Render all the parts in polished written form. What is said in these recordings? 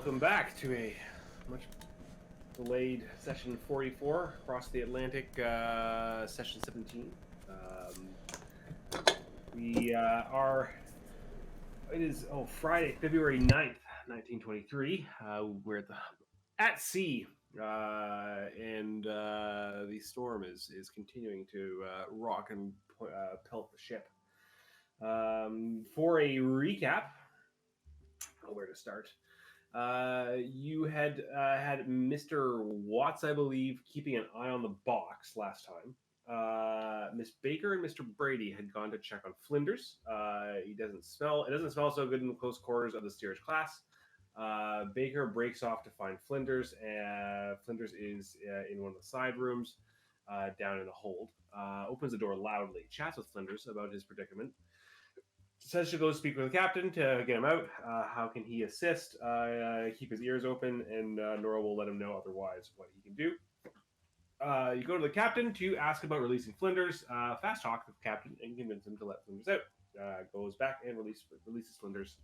welcome back to a much delayed session 44 across the Atlantic, session 17. We are, it is, Friday, February 9th, 1923. We're at sea, and the storm is continuing to rock and pelt the ship. For a recap, where to start? You had Mr. Watts, I believe, keeping an eye on the box last time. Miss Baker and Mr. Brady had gone to check on Flinders. It doesn't smell so good in the close quarters of the steerage class. Baker breaks off to find Flinders, and Flinders is in one of the side rooms down in the hold. Opens the door loudly, chats with Flinders about his predicament. Says she'll go speak with the captain to get him out. How can he assist? Keep his ears open, and Nora will let him know otherwise what he can do. You go to the captain to ask about releasing Flinders. Fast talk with the captain and convince him to let Flinders out. Goes back and releases Flinders.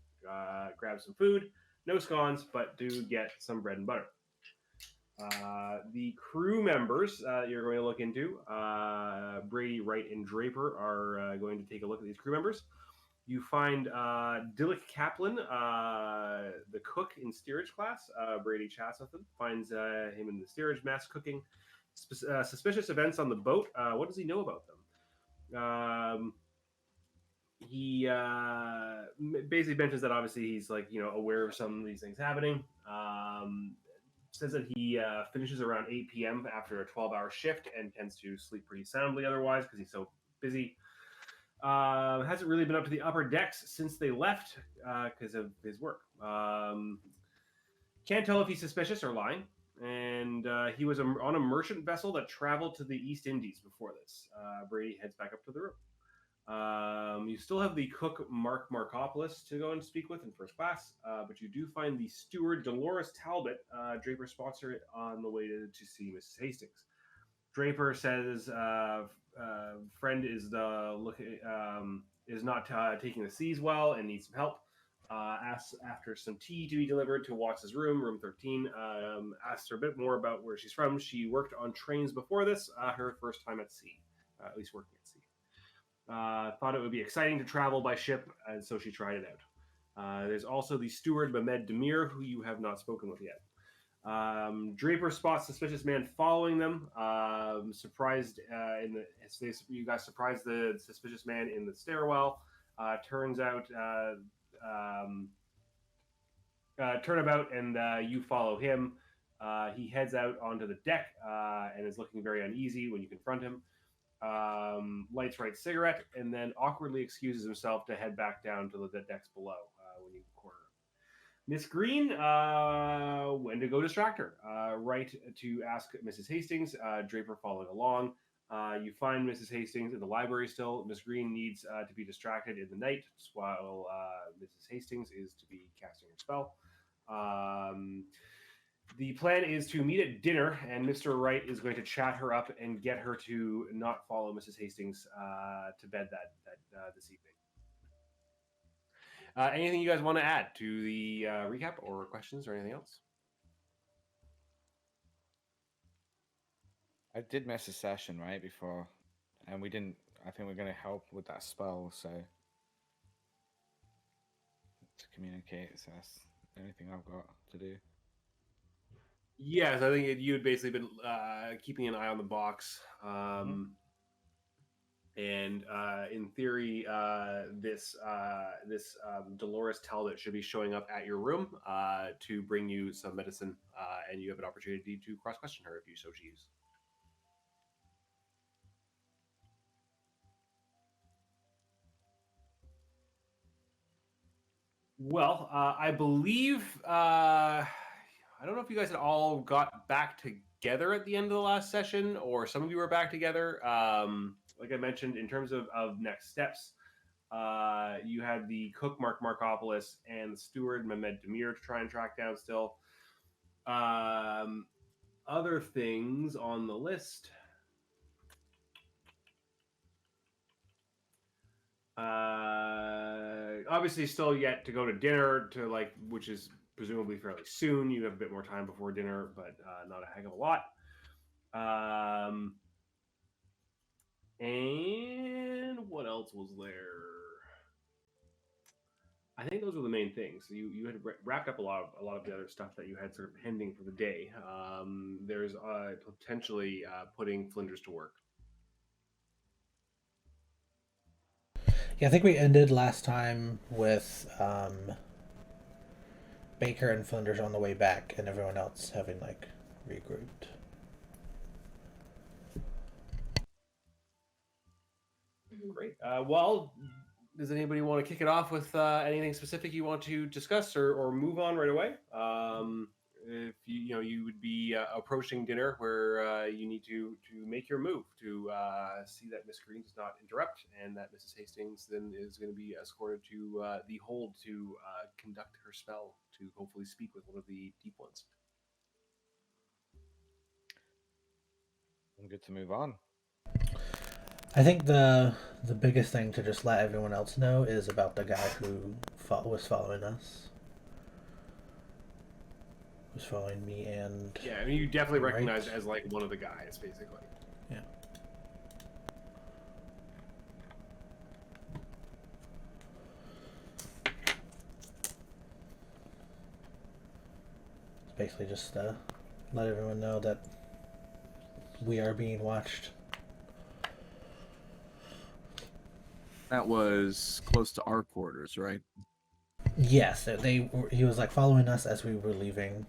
Grabs some food. No scones, but do get some bread and butter. The crew members you're going to look into, Brady, Wright, and Draper, are going to take a look at these crew members. You find Dillick Kaplan, the cook in steerage class. Brady chats with him, finds him in the steerage mess cooking. Suspicious events on the boat. What does he know about them? He basically mentions that obviously he's aware of some of these things happening. Says that he finishes around 8 p.m. after a 12-hour shift and tends to sleep pretty soundly otherwise because he's so busy. Hasn't really been up to the upper decks since they left because of his work. Can't tell if he's suspicious or lying. And he was on a merchant vessel that traveled to the East Indies before this. Brady heads back up to the room. You still have the cook, Mark Markopoulos, to go and speak with in first class, but you do find the steward, Dolores Talbot. Draper spots her on the way to see Mrs. Hastings. Draper says friend is not taking the seas well and needs some help. Asks after some tea to be delivered to Watts' room 13. Asks her a bit more about where she's from. She worked on trains before this, her first time at sea, at least working at sea. Thought it would be exciting to travel by ship, and so she tried it out. There's also the steward, Mehmed Demir, who you have not spoken with yet. Draper spots suspicious man following them. You guys surprised the suspicious man in the stairwell. Turns out turnabout, and you follow him. He heads out onto the deck and is looking very uneasy when you confront him. Lights Wright's cigarette, and then awkwardly excuses himself to head back down to the decks below when you corner him. Miss Green went to go distract her. Wright to ask Mrs. Hastings. Draper following along. You find Mrs. Hastings in the library still. Miss Green needs to be distracted in the night while Mrs. Hastings is to be casting her spell. The plan is to meet at dinner, and Mr. Wright is going to chat her up and get her to not follow Mrs. Hastings to bed this evening. Anything you guys want to add to the recap or questions or anything else? I did miss a session right before, and we didn't. I think we're going to help with that spell, so to communicate. So that's the only thing I've got to do. Yes, I think you had basically been keeping an eye on the box. And in theory, this Dolores Talbot should be showing up at your room to bring you some medicine, and you have an opportunity to cross-question her if you so choose. Well, I believe I don't know if you guys had all got back together at the end of the last session, or some of you were back together. Like I mentioned, in terms of next steps, you had the cook, Mark Markopoulos, and the steward, Mehmed Demir, to try and track down still. Other things on the list. Obviously, still yet to go to dinner, which is presumably fairly soon. You have a bit more time before dinner, but not a heck of a lot. And what else was there? I think those were the main things. So you had wrapped up a lot of the other stuff that you had sort of pending for the day. There's potentially putting Flinders to work. Yeah, I think we ended last time with Baker and Flinders on the way back, and everyone else having like regrouped. Great. Well, does anybody want to kick it off with anything specific you want to discuss or move on right away? If you would be approaching dinner where you need to make your move to see that Miss Green does not interrupt and that Mrs. Hastings then is going to be escorted to the hold to conduct her spell to hopefully speak with one of the deep ones. I'm good to move on. I think the biggest thing to just let everyone else know is about the guy who was following us. Was following me and... Yeah, I mean, you definitely recognize as like one of the guys, basically. Yeah. It's basically just let everyone know that we are being watched. That was close to our quarters, right? Yes, he was like following us as we were leaving,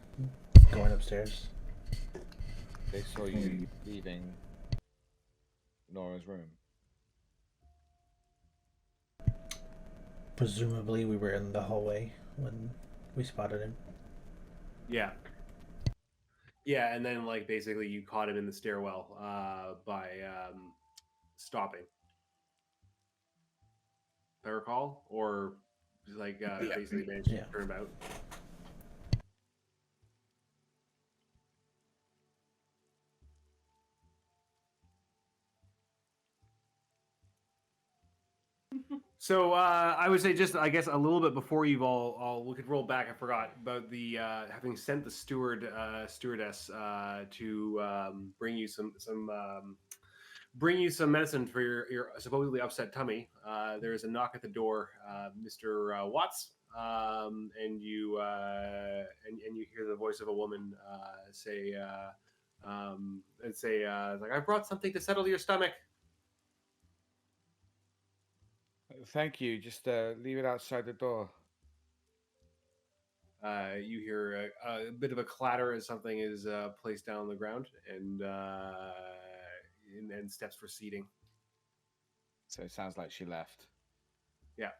going upstairs. They saw you leaving Nora's room. Presumably we were in the hallway when we spotted him. Yeah. Yeah, and then like basically you caught him in the stairwell by stopping. I recall, or like basically managed to turn about. So I would say just I guess a little bit before you've all we could roll back. I forgot about the having sent the stewardess to bring you some medicine for your supposedly upset tummy. There is a knock at the door, Mr. Watts, and you hear the voice of a woman say, like, "I brought something to settle your stomach." Thank you. Just leave it outside the door. You hear a bit of a clatter as something is placed down on the ground, and steps for seating. So it sounds like she left. Yeah.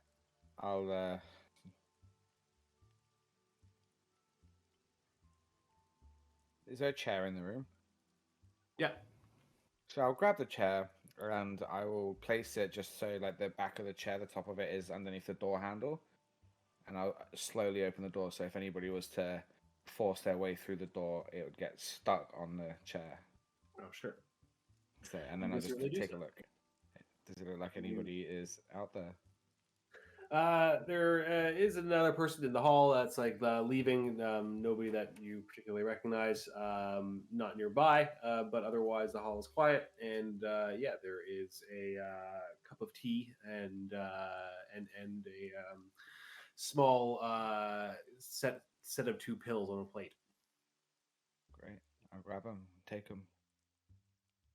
I'll Is there a chair in the room? Yeah. So I'll grab the chair and I will place it just so like the back of the chair, the top of it is underneath the door handle. And I'll slowly open the door so if anybody was to force their way through the door, it would get stuck on the chair. Oh, sure. So, and then I'll just take a look. Does it look like anybody is out there? There is another person in the hall that's like leaving. Nobody that you particularly recognize. Not nearby, but otherwise the hall is quiet. And yeah, there is a cup of tea and a small set of 2 pills on a plate. Great. I'll grab them, take them.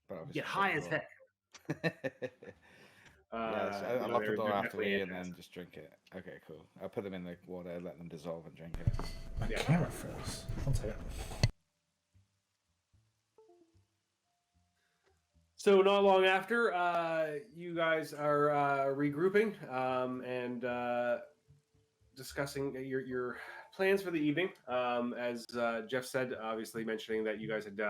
But get high as heck. I'll lock the door after me and then just drink it. Okay, cool. I'll put them in the water, let them dissolve and drink it. My camera froze. 1 second. So not long after, you guys are regrouping and discussing your plans for the evening. As Jeff said, obviously mentioning that you guys had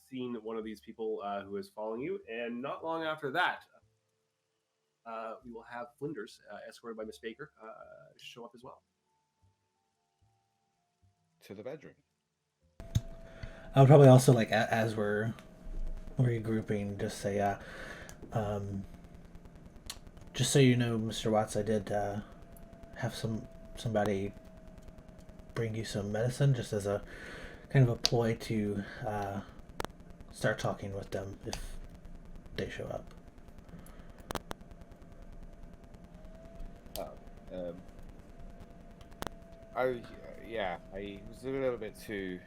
seen one of these people who is following you, and not long after that, we will have Flinders, escorted by Miss Baker, show up as well. To the bedroom. I would probably also, like, as we're regrouping, just say, just so you know, Mr. Watts, I did have somebody bring you some medicine, just as a kind of a ploy to start talking with them if they show up. I was a little bit too.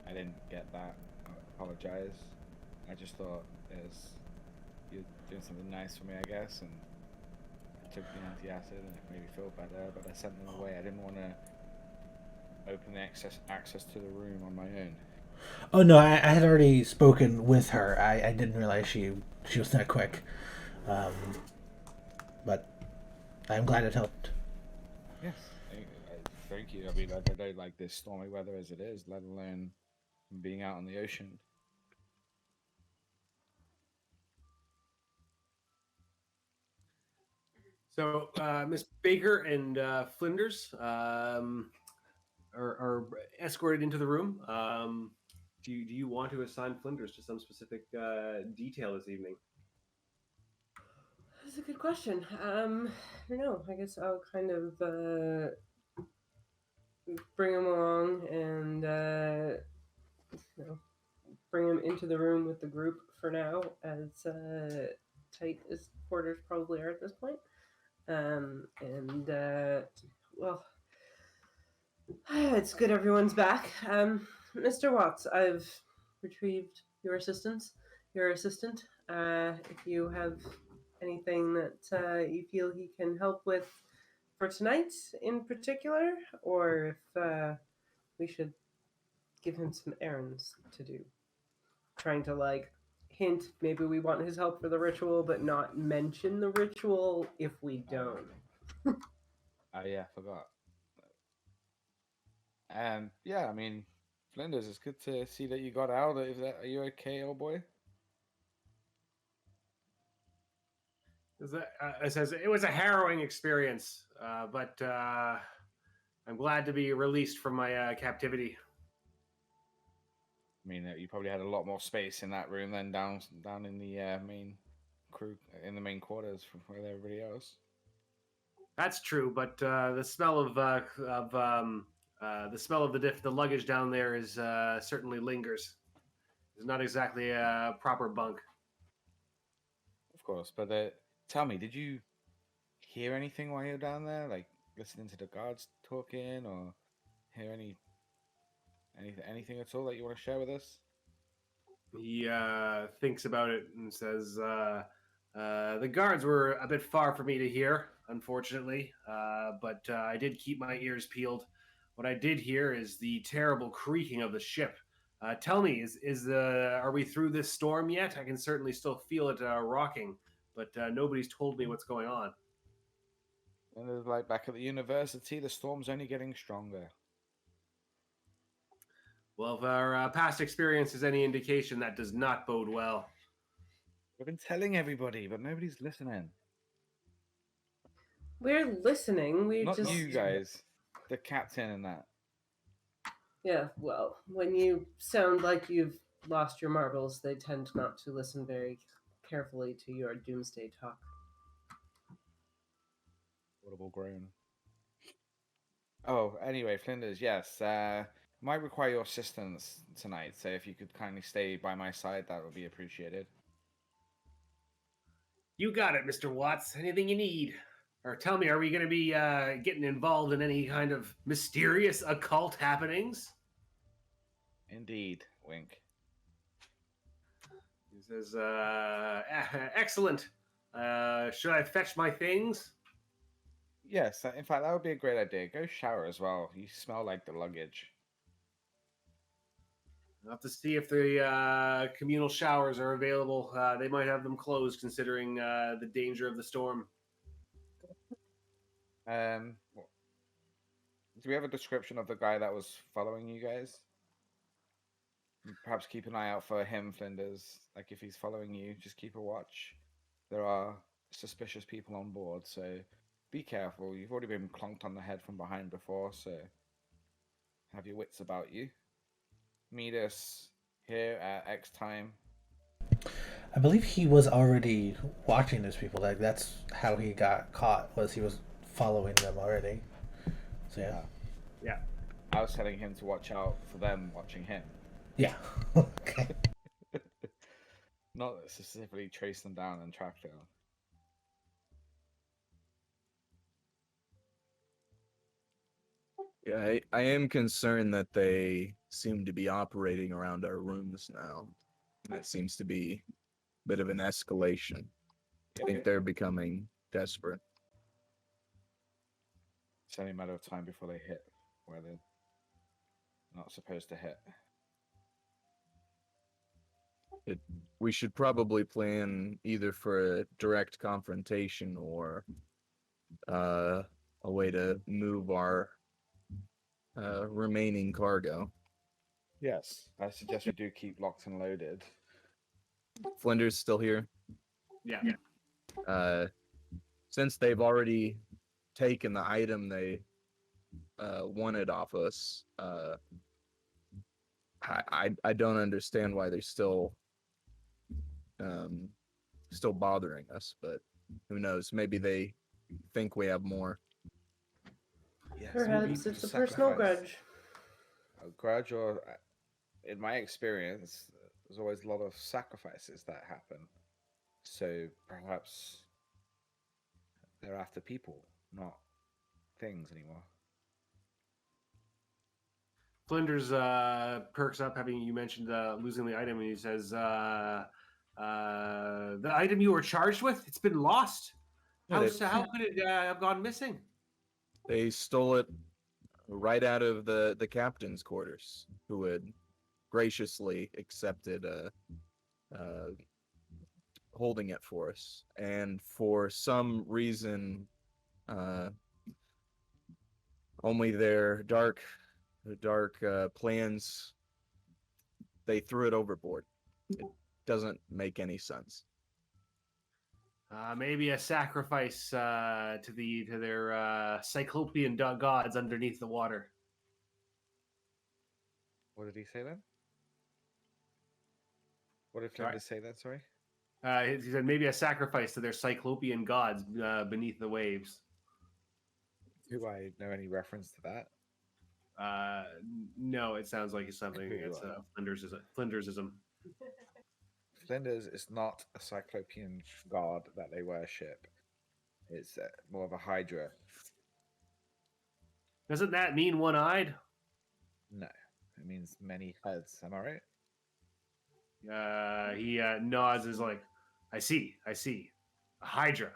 I didn't get that. I apologize. I just thought you're doing something nice for me, I guess, and I took the anti-acid and it made me feel better. But I sent them away. I didn't want to open the access to the room on my own. Oh no, I had already spoken with her. I didn't realize she was that quick, but I'm glad it helped. Yes, thank you. I mean, I don't like this stormy weather as it is, let alone being out on the ocean. So, Miss Baker and Flinders are escorted into the room. Do you want to assign Flinders to some specific detail this evening? That's a good question. I don't know. I guess I'll kind of bring him along and bring him into the room with the group for now, as tight as quarters probably are at this point. Well, it's good everyone's back. Mr. Watts, I've retrieved your assistant. If you have anything that you feel he can help with for tonight in particular, or if we should give him some errands to do. Trying to hint maybe we want his help for the ritual, but not mention the ritual if we don't. Yeah, I forgot. I mean, Flinders, it's good to see that you got out. Are you okay, old boy? It says it was a harrowing experience, but I'm glad to be released from my captivity. I mean, you probably had a lot more space in that room than down in the main crew in the main quarters with everybody else. That's true, but the smell of the luggage down there is certainly lingers. It's not exactly a proper bunk. Of course, but tell me, did you hear anything while you're down there? Like listening to the guards talking, or hear anything at all that you want to share with us? He thinks about it and says, the guards were a bit far for me to hear, unfortunately, but I did keep my ears peeled. What I did hear is the terrible creaking of the ship. Tell me, are we through this storm yet? I can certainly still feel it rocking, but nobody's told me what's going on. And it's like back at the university, the storm's only getting stronger. Well, if our past experience is any indication, that does not bode well. We've been telling everybody, but nobody's listening. We're listening. Not you guys, the captain and that. Yeah, well, when you sound like you've lost your marbles, they tend not to listen very carefully to your doomsday talk. Audible groan. Oh, anyway, Flinders, yes. Might require your assistance tonight, so if you could kindly stay by my side, that would be appreciated. You got it, Mr. Watts. Anything you need. Or tell me, are we going to be getting involved in any kind of mysterious occult happenings? Indeed, wink. He says, excellent. Should I fetch my things? Yes, in fact, that would be a great idea. Go shower as well. You smell like the luggage. I'll have to see if the communal showers are available. They might have them closed considering the danger of the storm. Do we have a description of the guy that was following you guys? Perhaps keep an eye out for him, Flinders. Like, if he's following you, just keep a watch. There are suspicious people on board, so be careful. You've already been clonked on the head from behind before, so have your wits about you. Meet us here at X time. I believe he was already watching those people. Like, that's how he got caught, was he was following them already. So yeah. I was telling him to watch out for them watching him. Yeah. Okay. Not specifically trace them down and track them. Yeah, I am concerned that they seem to be operating around our rooms now. That seems to be a bit of an escalation. I think they're becoming desperate. It's only a matter of time before they hit where they're not supposed to hit. We should probably plan either for a direct confrontation or a way to move our remaining cargo. Yes. I suggest we do keep locked and loaded. Flinders still here. Yeah. Since they've already taken the item they wanted off us, I don't understand why they're still bothering us, but who knows? Maybe they think we have more. Yes, Perhaps it's a personal grudge. A grudge, or in my experience, there's always a lot of sacrifices that happen. So perhaps they're after people, not things anymore. Flinders perks up, having you mentioned losing the item, and he says, "The item you were charged with, it's been lost. Yeah, How could it have gone missing?" They stole it right out of the captain's quarters, who had graciously accepted holding it for us, and for some reason, only their dark plans, they threw it overboard. It doesn't make any sense. Maybe a sacrifice to their cyclopean gods underneath the water. What did he say then? What did Sorry. Flinders say then? Sorry. He said maybe a sacrifice to their cyclopean gods beneath the waves. Do I know any reference to that? No, it sounds like it's something that's Flindersism. Flinders is not a cyclopean god that they worship. It's more of a hydra. Doesn't that mean one-eyed? No, it means many heads. Am I right? He nods, is like, I see. A hydra.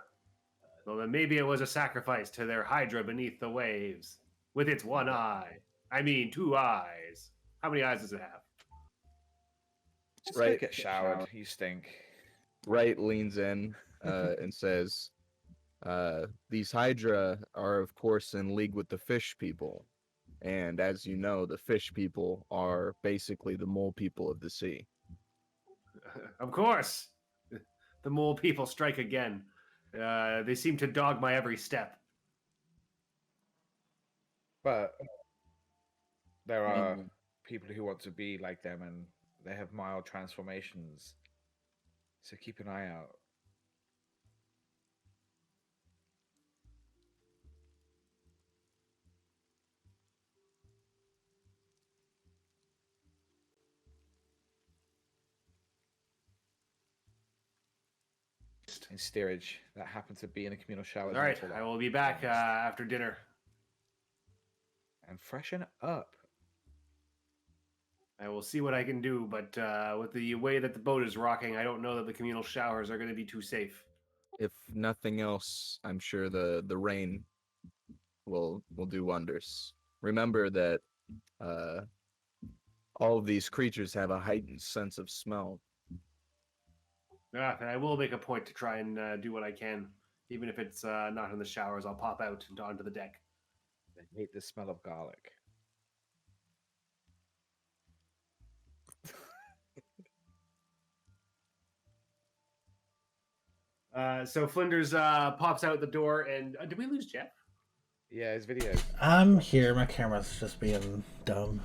Well, then maybe it was a sacrifice to their hydra beneath the waves, with its one eye. I mean, 2 eyes. How many eyes does it have? Just Right. go get showered. You stink. Wright leans in and says, these Hydra are, of course, in league with the fish people. And as you know, the fish people are basically the mole people of the sea. Of course. The mole people strike again. They seem to dog my every step. But there are people who want to be like them, and they have mild transformations. So keep an eye out. In steerage that happened to be in a communal shower. All right, I will be back after dinner. And freshen up. I will see what I can do, but with the way that the boat is rocking, I don't know that the communal showers are going to be too safe. If nothing else, I'm sure the rain will do wonders. Remember that all of these creatures have a heightened sense of smell. And I will make a point to try and do what I can. Even if it's not in the showers, I'll pop out and onto the deck. I hate the smell of garlic. So Flinders pops out the door, and did we lose Jeff? Yeah, his video. I'm here. My camera's just being dumb.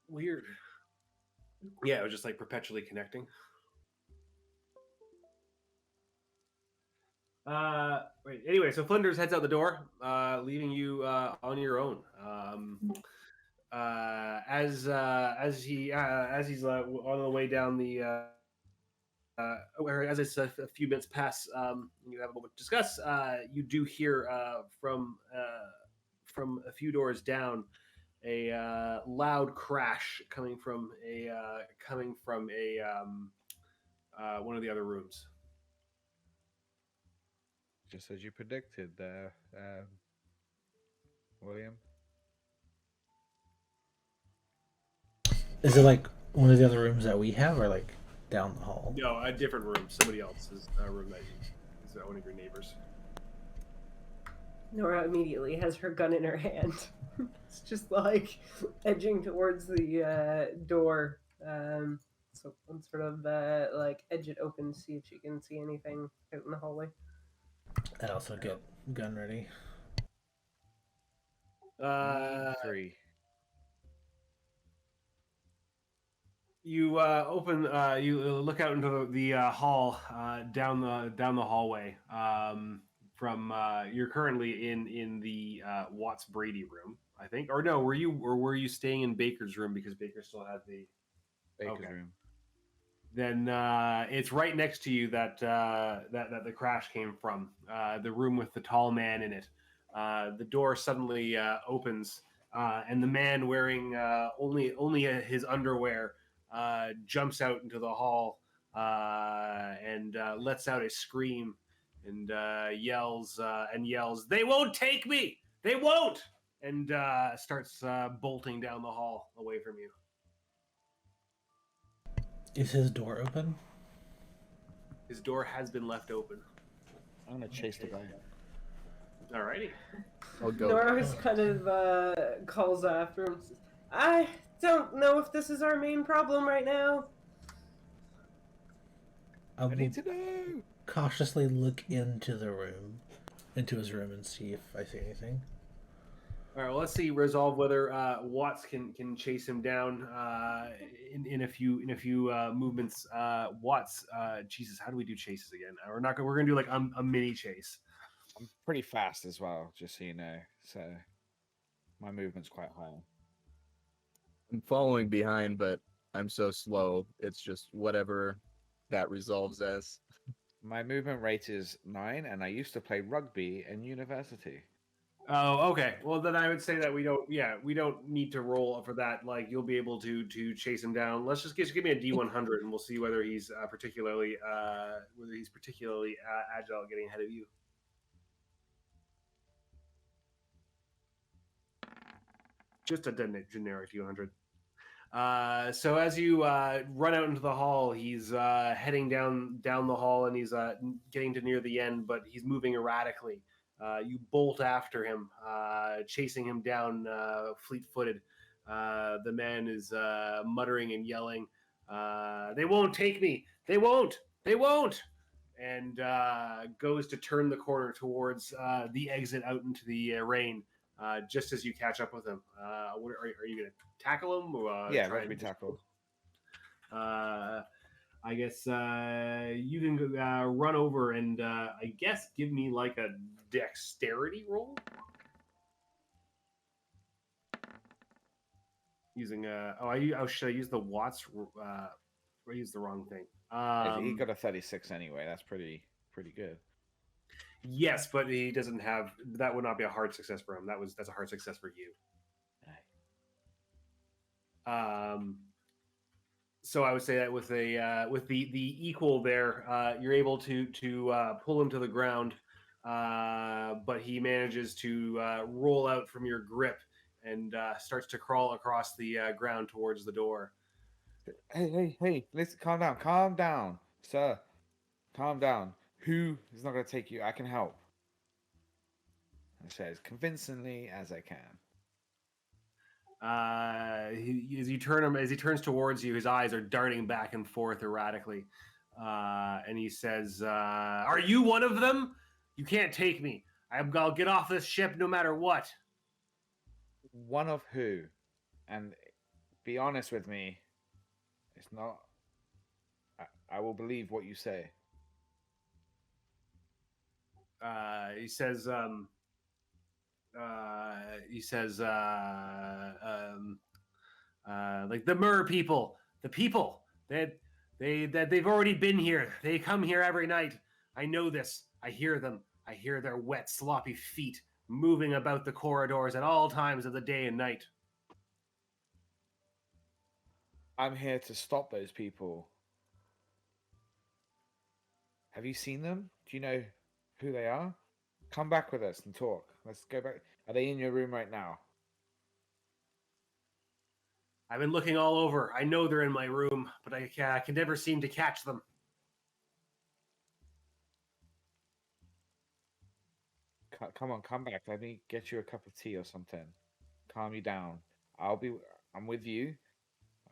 Weird. Yeah, it was just like perpetually connecting. Right. Anyway, so Flinders heads out the door, leaving you on your own. As he's on the way down where as it's a few minutes pass, you have a moment to discuss. You do hear from a few doors down a loud crash coming from a one of the other rooms. Just as you predicted there, William. Is it like one of the other rooms that we have, or like down the hall? No, a different room. Somebody else's room that is one of your neighbors. Nora immediately has her gun in her hand. It's just like edging towards the door. So I'm sort of like edge it open to see if she can see anything out in the hallway. I'd also get gun ready. 3. You open. You look out into the hall down the hallway. From you're currently in the Watts Brady room, I think. Or no, were you staying in Baker's room because Baker still had the Baker's room. Then it's right next to you that the crash came from. The room with the tall man in it. The door suddenly opens, and the man wearing only his underwear jumps out into the hall and lets out a scream and yells, "They won't take me! They won't!" And starts bolting down the hall away from you. Is his door open? His door has been left open. I'm gonna chase the guy. Alrighty. I'll go. Nora kind of calls after him. I don't know if this is our main problem right now. I will need to know. cautiously look into his room, and see if I see anything. All right. Well, let's see. Resolve whether Watts can chase him down in a few movements. Watts. Jesus, how do we do chases again? We're not. We're gonna do like a mini chase. I'm pretty fast as well, just so you know. So my movement's quite high. I'm following behind, but I'm so slow. It's just whatever that resolves as. My movement rate is 9, and I used to play rugby in university. Oh, okay. Well, then I would say that we don't need to roll for that. Like you'll be able to chase him down. Let's just give me a D100, and we'll see whether he's particularly agile at getting ahead of you. Just a generic D100. So as you run out into the hall, he's heading down the hall, and he's getting to near the end, but he's moving erratically. You bolt after him, chasing him down fleet-footed. The man is muttering and yelling, "They won't take me! They won't! They won't!" And goes to turn the corner towards the exit out into the rain. Just as you catch up with him, what are you going to tackle him? Or, Yeah, try rugby tackle. I guess you can run over and I guess give me like a dexterity roll. Using should I use the Watts? I used the wrong thing. He got a 36 anyway. That's pretty good. Yes, but he doesn't have. That would not be a hard success for him. That's a hard success for you. So I would say that with the equal there, you're able to pull him to the ground, but he manages to roll out from your grip and starts to crawl across the ground towards the door. Hey! Listen, calm down, sir. Calm down. Who is not going to take you? I can help. I say as convincingly as I can. As he turns towards you, his eyes are darting back and forth erratically, and he says, "Are you one of them? You can't take me. I'll get off this ship no matter what." One of who? And be honest with me. It's not. I will believe what you say. He says, like the Mer people, the people that they've already been here. They come here every night. I know this. I hear them. I hear their wet, sloppy feet moving about the corridors at all times of the day and night. I'm here to stop those people. Have you seen them? Do you know who they are? Come back with us and talk. Let's go back. Are they in your room right now? I've been looking all over. I know they're in my room, but I can never seem to catch them. Come on, come back. Let me get you a cup of tea or something. Calm you down. I'm with you.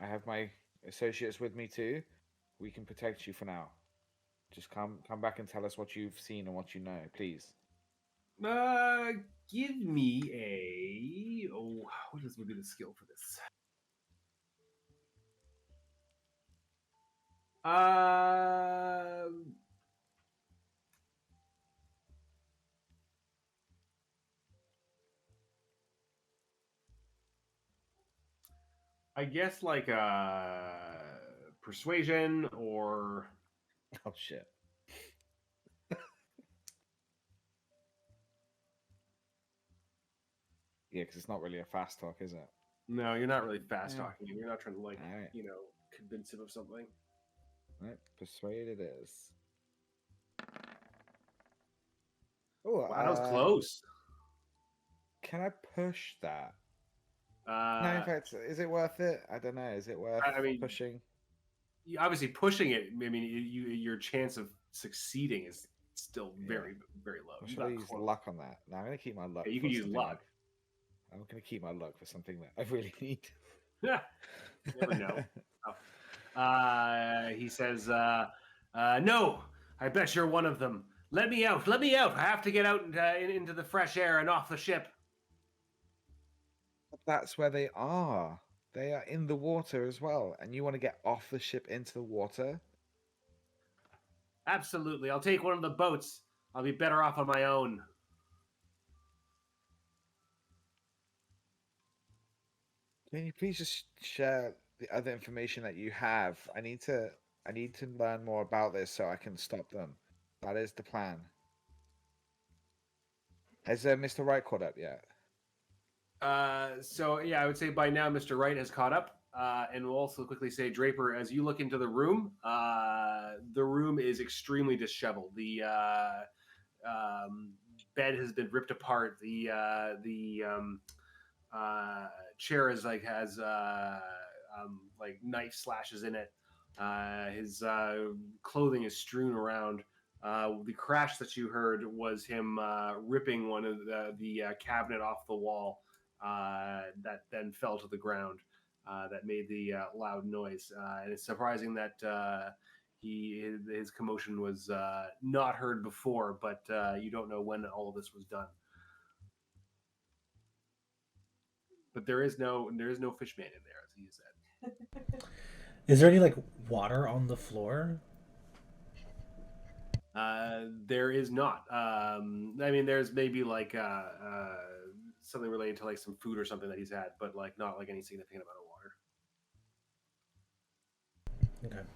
I have my associates with me too. We can protect you for now. Just come back and tell us what you've seen and what you know, please. Give me a what would be the skill for this? I guess like persuasion or Oh shit. Yeah, because it's not really a fast talk, is it? no, you're not really fast Yeah. talking. You're not trying to like All right. convince him of something. Right, persuade it is. Oh, Wow, that was close. Can I push that? No, Uh, in fact, is it worth it? I don't know. Is it worth I mean, pushing? obviously pushing it. I mean, your chance of succeeding is still very very low. Or You should I got use close. luck on that? No, I'm going to keep my luck. Yeah, you for can use something luck. like- I'm going to keep my luck for something that I really need. Yeah, you never know. He says, "No, I bet you're one of them. Let me out! Let me out! I have to get out into the fresh air and off the ship." But that's where they are. They are in the water as well. And you want to get off the ship into the water? Absolutely, I'll take one of the boats. I'll be better off on my own. Can you please just share the other information that you have? I need to learn more about this so I can stop them. That is the plan. Has Mr. Wright caught up yet? So yeah, I would say by now Mr. Wright has caught up. And we'll also quickly say, Draper, as you look into the room is extremely disheveled. The bed has been ripped apart. The chair is has like knife slashes in it. His clothing is strewn around. The crash that you heard was him ripping one of the cabinet off the wall that then fell to the ground. That made the loud noise. And it's surprising that his commotion was not heard before, but you don't know when all of this was done. But there is no fishman in there, as he said. Is there any like water on the floor? There is not. I mean, there's maybe like something related to like some food or something that he's had, but like not like any significant amount of water. Okay.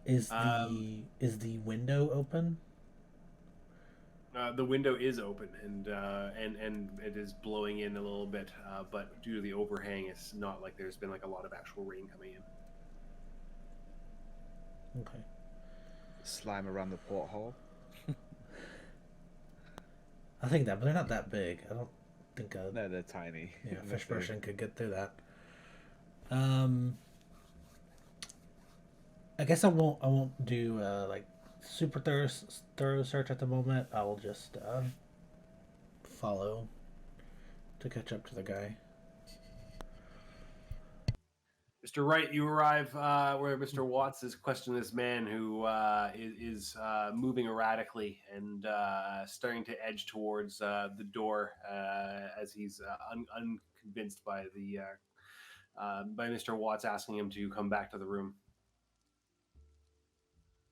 Is the window open? The window is open and it is blowing in a little bit, but due to the overhang, it's not like there's been like a lot of actual rain coming in. Okay. Slime around the porthole. I think that, but they're not that big. I don't think a No, they're tiny. fish person could get through that. I guess I won't do like super thorough search at the moment. I will just follow to catch up to the guy. Mr. Wright, you arrive where Mr. Watts is questioning this man who is moving erratically and starting to edge towards the door as he's unconvinced by by Mr. Watts asking him to come back to the room.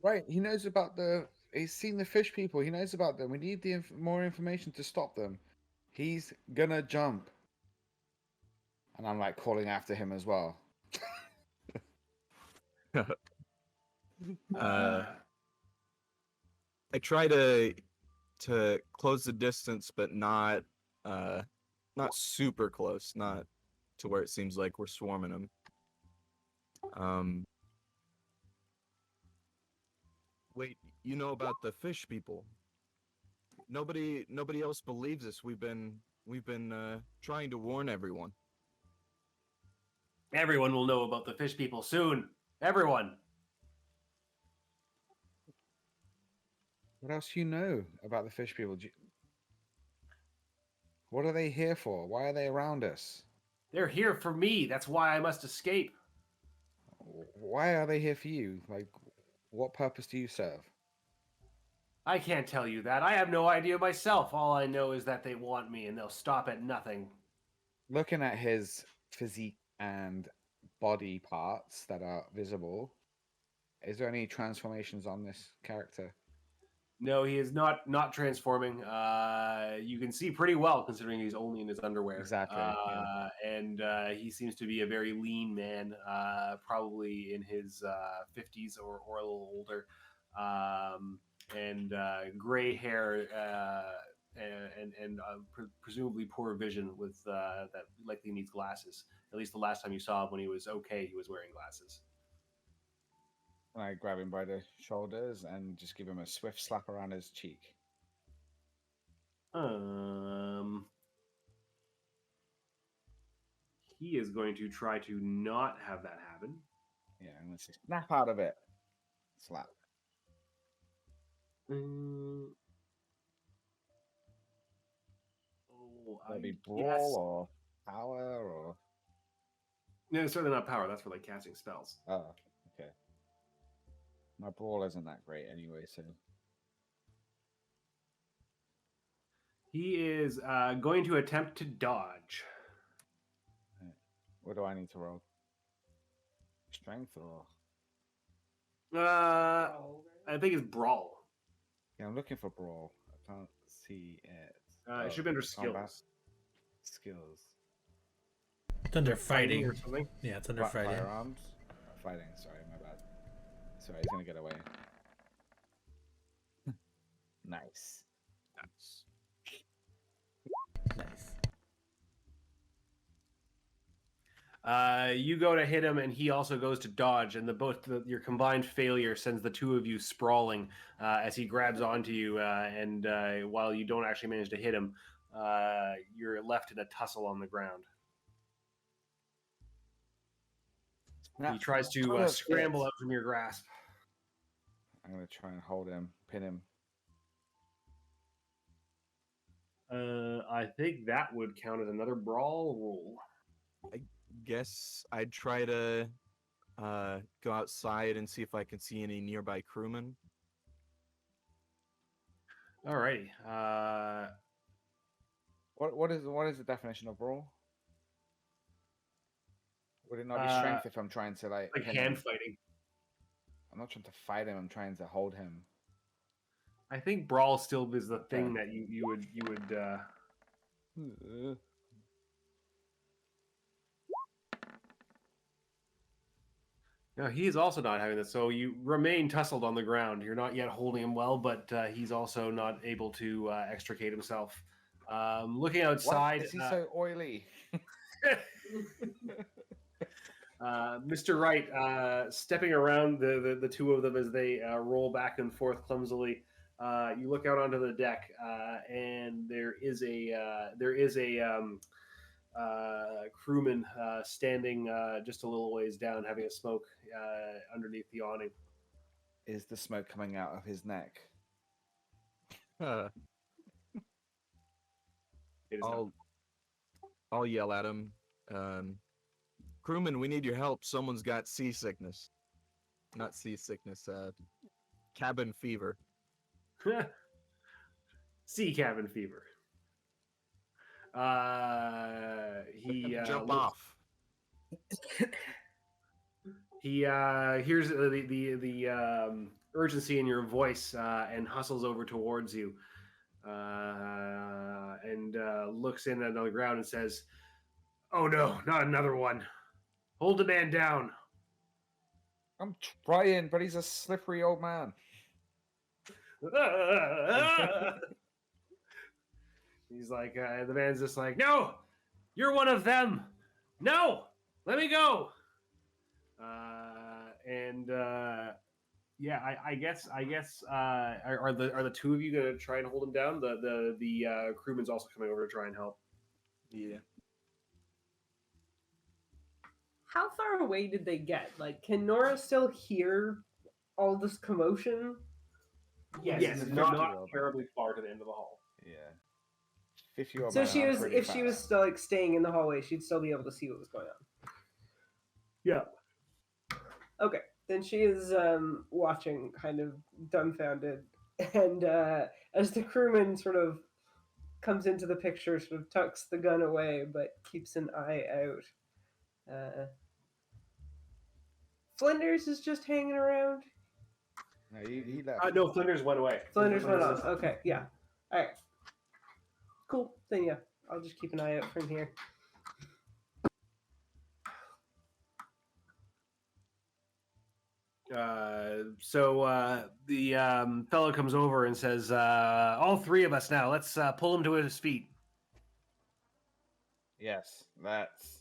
Right, he knows about the. He's seen the fish people. He knows about them. We need the more information to stop them. He's gonna jump. And I'm like calling after him as well. I try to close the distance, but not super close, not to where it seems like we're swarming them. Wait, you know about the fish people? Nobody else believes us. We've been trying to warn everyone. Everyone will know about the fish people soon. Everyone. What else do you know about the fish people? What are they here for? Why are they around us? They're here for me. That's why I must escape. Why are they here for you? Like, what purpose do you serve? I can't tell you that. I have no idea myself. All I know is that they want me and they'll stop at nothing. Looking at his physique and body parts that are visible, is there any transformations on this character? No, he is not transforming. You can see pretty well considering he's only in his underwear. Exactly, yeah. And he seems to be a very lean man, probably in his 50s or a little older, and gray hair and presumably poor vision with that likely needs glasses. At least the last time you saw him when he was okay, he was wearing glasses. And I grab him by the shoulders and just give him a swift slap around his cheek. He is going to try to not have that happen. Yeah, I'm gonna say snap out of it. Slap. That'd be brawl or power or. No, certainly not power. That's for like casting spells. Oh, okay. My brawl isn't that great anyway, so. He is going to attempt to dodge. What do I need to roll? Strength or? I think it's brawl. Yeah, I'm looking for brawl. I can't see it. It should be under combat. skills. Skills. It's under fighting. or something. Yeah, it's under fighting. Firearms. Fighting. Sorry, my bad. Sorry, he's gonna get away. Nice. Nice. Nice. You go to hit him, and he also goes to dodge, and your combined failure sends the two of you sprawling as he grabs onto you. And while you don't actually manage to hit him, you're left in a tussle on the ground. He tries to scramble out from your grasp. I'm gonna try and hold him, pin him. I think that would count as another brawl roll. I guess I'd try to go outside and see if I can see any nearby crewmen. Alrighty. What is the definition of brawl? Would it not be strength if I'm trying to like hand him? fighting? I'm not trying to fight him. I'm trying to hold him. I think brawl still is the thing that you would. No, he is also not having this. So you remain tussled on the ground. You're not yet holding him well, but he's also not able to extricate himself. Looking outside, What? Is he so oily? Mr. Wright, stepping around the two of them as they roll back and forth clumsily. You look out onto the deck, and there is a crewman standing just a little ways down, having a smoke underneath the awning. Is the smoke coming out of his neck? It is not. I'll yell at him. Crewman, we need your help. Someone's got seasickness. Not seasickness, cabin fever. Sea cabin fever. He jump off. He hears the urgency in your voice and hustles over towards you, and looks in on the ground and says, "Oh no, not another one! Hold the man down." I'm trying, but he's a slippery old man. He's like, the man's just like, "No, you're one of them. No, let me go." And yeah, I guess are the two of you gonna try and hold him down? The crewman's also coming over to try and help. Yeah. How far away did they get? Like, can Nora still hear all this commotion? Yes, it's not not terribly far to the end of the hall. Yeah. 50-year-old So man, she I'm was, pretty if she was fast. still like staying in the hallway, she'd still be able to see what was going on. Yeah. Okay, then she is watching, kind of dumbfounded, and as the crewman sort of comes into the picture, sort of tucks the gun away, but keeps an eye out. Flinders is just hanging around. No, he left. No, Flinders went away. Flinders went off. Okay, yeah. All right. Cool. Then yeah, I'll just keep an eye out from here. So the fellow comes over and says, "All three of us now. Let's pull him to his feet." Yes, that's.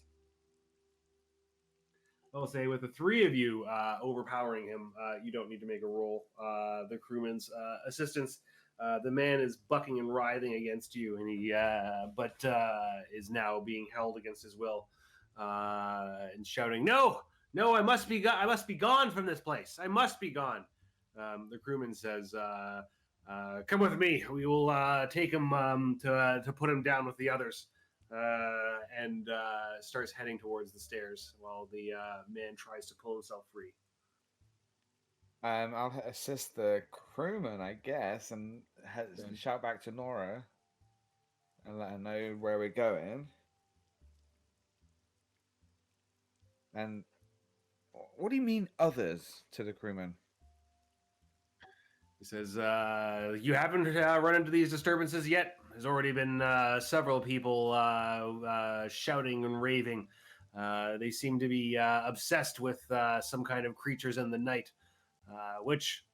I'll say with the three of you overpowering him, you don't need to make a roll. The crewman's assistance. The man is bucking and writhing against you, and he is now being held against his will, and shouting, "No, no! I must be gone from this place. I must be gone." The crewman says, "Come with me. We will take him to put him down with the others." And starts heading towards the stairs while the man tries to pull himself free. I'll assist the crewman, I guess, and shout back to Nora and let her know where we're going. And what do you mean, others, to the crewman? He says, "You haven't run into these disturbances yet? There's already been several people shouting and raving. They seem to be obsessed with some kind of creatures in the night, which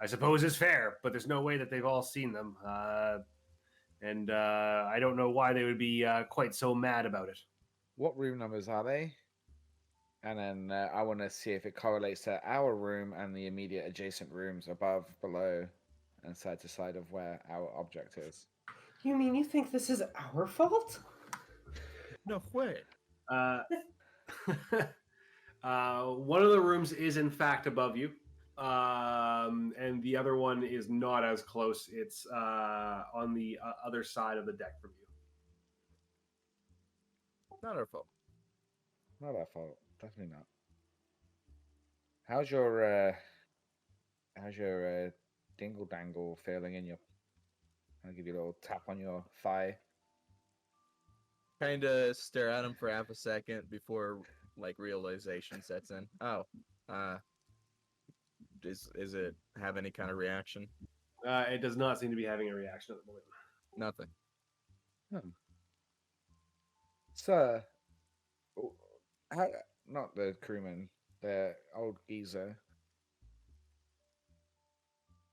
I suppose is fair, but there's no way that they've all seen them. And I don't know why they would be quite so mad about it." What room numbers are they? And then I want to see if it correlates to our room and the immediate adjacent rooms above, below, and side to side of where our object is. You mean you think this is our fault? No way. One of the rooms is in fact above you, and the other one is not as close. It's on the other side of the deck from you. Not our fault. Not our fault. Definitely not. How's your dingle dangle feeling in your? I'll give you a little tap on your thigh. Kind of stare at him for half a second before like realization sets in. Oh, is it have any kind of reaction? It does not seem to be having a reaction at the moment. Nothing. Sir, how, not the crewman, the old geezer.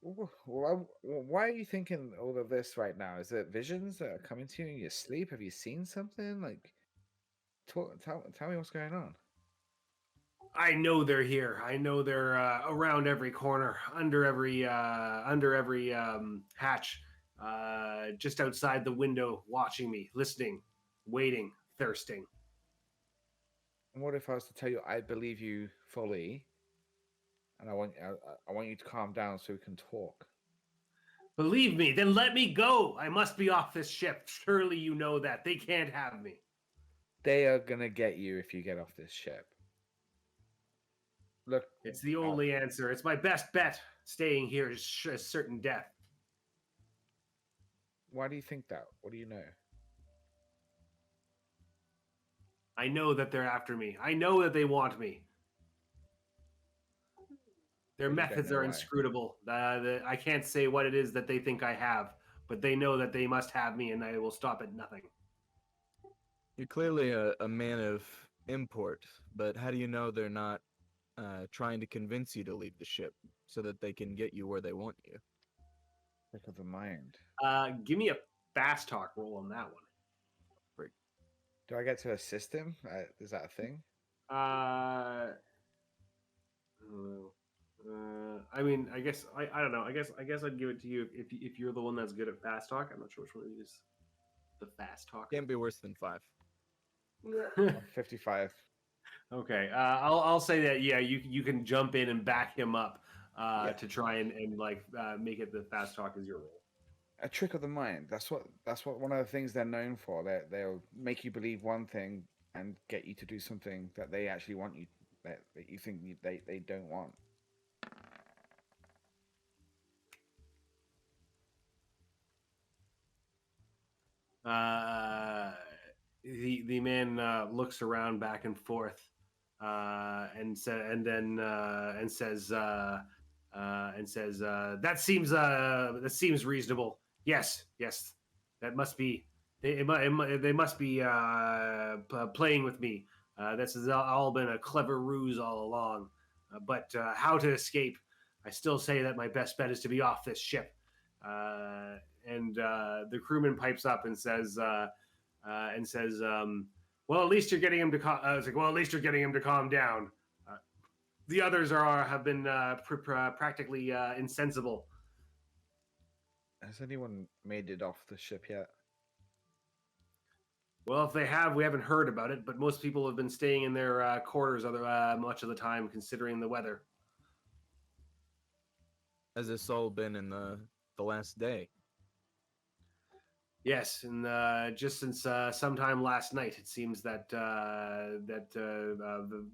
Why are you thinking all of this right now? Is it visions that are coming to you in your sleep? Have you seen something? Like, tell me what's going on. I know they're here. I know they're around every corner, under every hatch, just outside the window, watching me, listening, waiting, thirsting. And what if I was to tell you I believe you fully, and I want you to calm down so we can talk? Believe me, then let me go. I must be off this ship. Surely you know that. They can't have me. They are gonna get you if you get off this ship. Look, it's the only answer. It's my best bet. Staying here is certain death. Why do you think that? What do you know? I know that they're after me. I know that they want me. Their You don't methods know are why. inscrutable. I can't say what it is that they think I have, but they know that they must have me, and I will stop at nothing. You're clearly a man of import, but how do you know they're not trying to convince you to leave the ship so that they can get you where they want you? Trick of the mind. Give me a fast talk roll on that one. Do I get to assist him? Is that a thing? I mean, I guess I don't know. I guess I'd give it to you if you're the one that's good at fast talk. I'm not sure which one of you is the fast talker. Can't be worse than 5. Yeah. 55. Okay, I'll say that you can jump in and back him up Yeah. to try and make it the fast talk as your role. A trick of the mind. That's what one of the things they're known for. They'll make you believe one thing and get you to do something that they actually want you that you think they don't want. The man looks around back and forth, and says that seems reasonable. Yes, that must be they must be playing with me. This has all been a clever ruse all along. But how to escape? I still say that my best bet is to be off this ship. And the crewman pipes up and says, "Well, at least you're getting him to at least you're getting him to calm down. The others have been practically insensible." Has anyone made it off the ship yet? Well, if they have, we haven't heard about it. But most people have been staying in their quarters much of the time, considering the weather. Has this all been in the last day? Yes, and just since sometime last night, it seems that the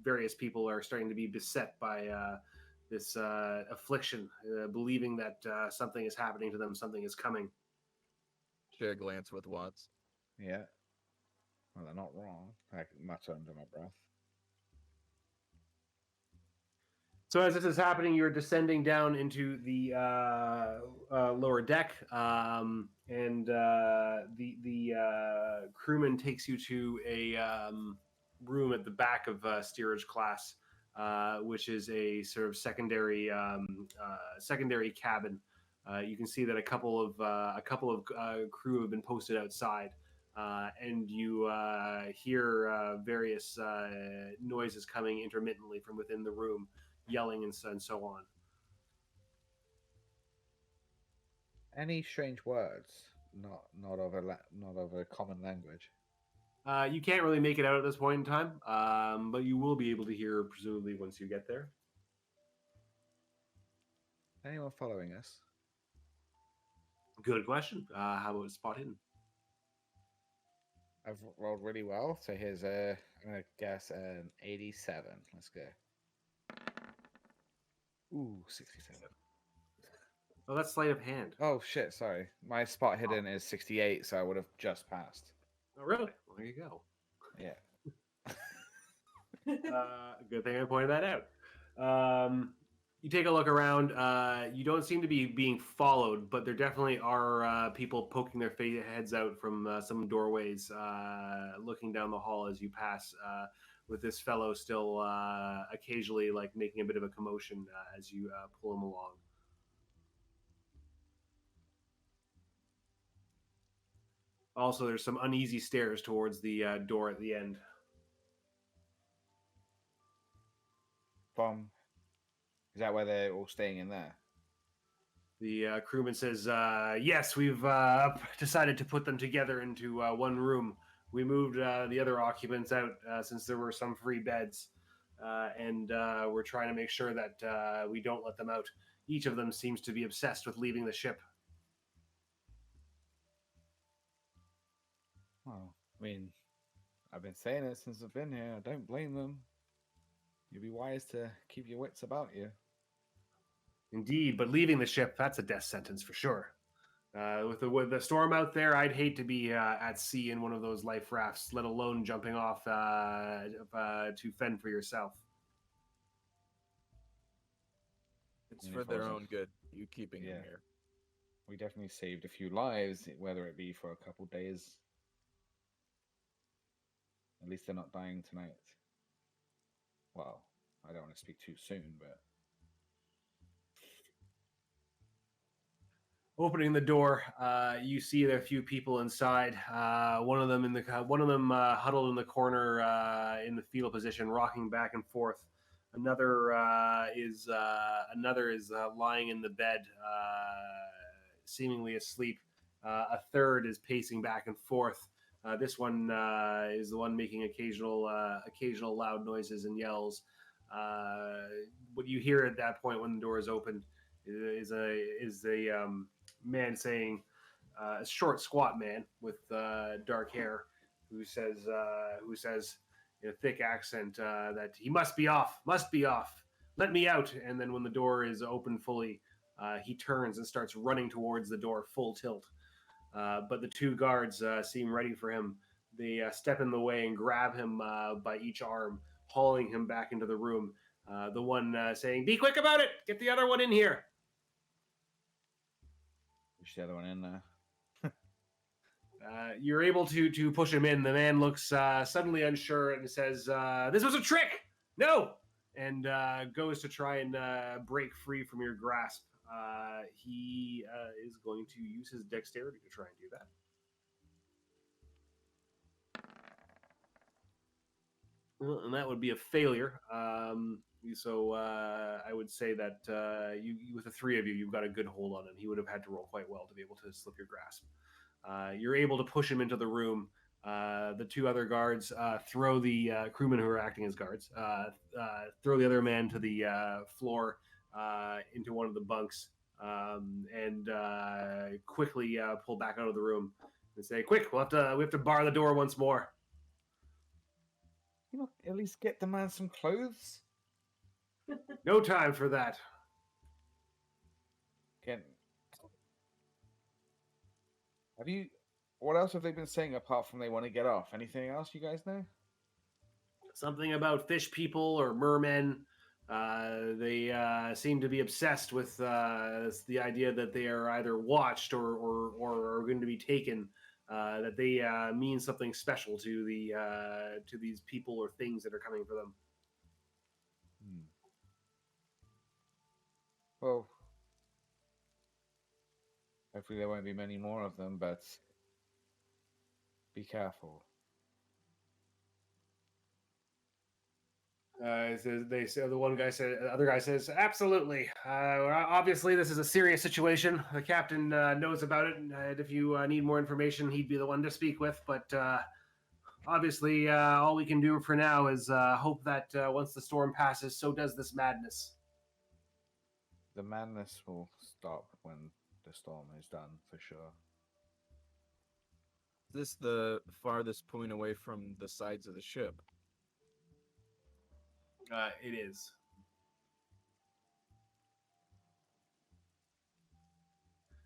various people are starting to be beset by this affliction, believing that something is happening to them, something is coming. Share a glance with Watts. Yeah. Well, they're not wrong. I mutter under my breath. So as this is happening, you're descending down into the lower deck, and the crewman takes you to a room at the back of steerage class, which is a sort of secondary cabin. You can see that a couple of crew have been posted outside, and you hear various noises coming intermittently from within the room. Yelling and so on. Any strange words? Not over common language. You can't really make it out at this point in time, but you will be able to hear presumably once you get there. Anyone following us? Good question. How about spot hidden? I've rolled really well, so here's I'm gonna guess an 87. Let's go. Ooh, 67. Oh, that's sleight of hand. Oh shit, sorry. My spot hidden is 68, so I would have just passed. Oh, really? Well, there you go. Yeah. Good thing I pointed that out. You take a look around. You don't seem to be being followed, but there definitely are people poking their heads out from some doorways, looking down the hall as you pass. With this fellow still occasionally like making a bit of a commotion as you pull him along. Also, there's some uneasy stairs towards the door at the end. Is that where they're all staying in there? The crewman says, yes, we've decided to put them together into one room. We moved the other occupants out since there were some free beds, and we're trying to make sure that we don't let them out. Each of them seems to be obsessed with leaving the ship. Well, I mean, I've been saying it since I've been here. I don't blame them. You'd be wise to keep your wits about you. Indeed, but leaving the ship, that's a death sentence for sure. With the storm out there, I'd hate to be at sea in one of those life rafts, let alone jumping off to fend for yourself. It's And for if it their wasn't- own good. You keeping Yeah. them here. We definitely saved a few lives, whether it be for a couple days. At least they're not dying tonight. Well, I don't want to speak too soon, but Opening the door, you see there are a few people inside. One of them huddled in the corner in the fetal position, rocking back and forth. Another is lying in the bed, seemingly asleep. A third is pacing back and forth. This one is the one making occasional loud noises and yells. What you hear at that point when the door is opened is a man saying, a short, squat man with dark hair, who says in a thick accent that he must be off, let me out. And then when the door is open fully, he turns and starts running towards the door full tilt. But the two guards seem ready for him. They step in the way and grab him by each arm, hauling him back into the room. The one saying, "Be quick about it! Get the other one in here!" push the other one in there. You're able to push him in. The man looks suddenly unsure and says, "This was a trick! No!" And goes to try and break free from your grasp. He is going to use his dexterity to try and do that. Well, and that would be a failure. So I would say that with the three of you, you've got a good hold on him. He would have had to roll quite well to be able to slip your grasp. You're able to push him into the room. The two other guards throw the crewmen who are acting as guards, throw the other man to the floor into one of the bunks, and quickly pull back out of the room and say, "Quick, we have to bar the door once more." You know, at least get the man some clothes. No time for that. Get. Have you? What else have they been saying apart from they want to get off? Anything else you guys know? Something about fish people or mermen. They seem to be obsessed with the idea that they are either watched or are going to be taken. That they mean something special to these people or things that are coming for them. Well, hopefully there won't be many more of them, but be careful. They say the other guy says, "Absolutely. Obviously, this is a serious situation. The captain knows about it, and if you need more information, he'd be the one to speak with. But obviously, all we can do for now is hope that once the storm passes, so does this madness." The madness will stop when the storm is done, for sure. Is this the farthest point away from the sides of the ship? It is.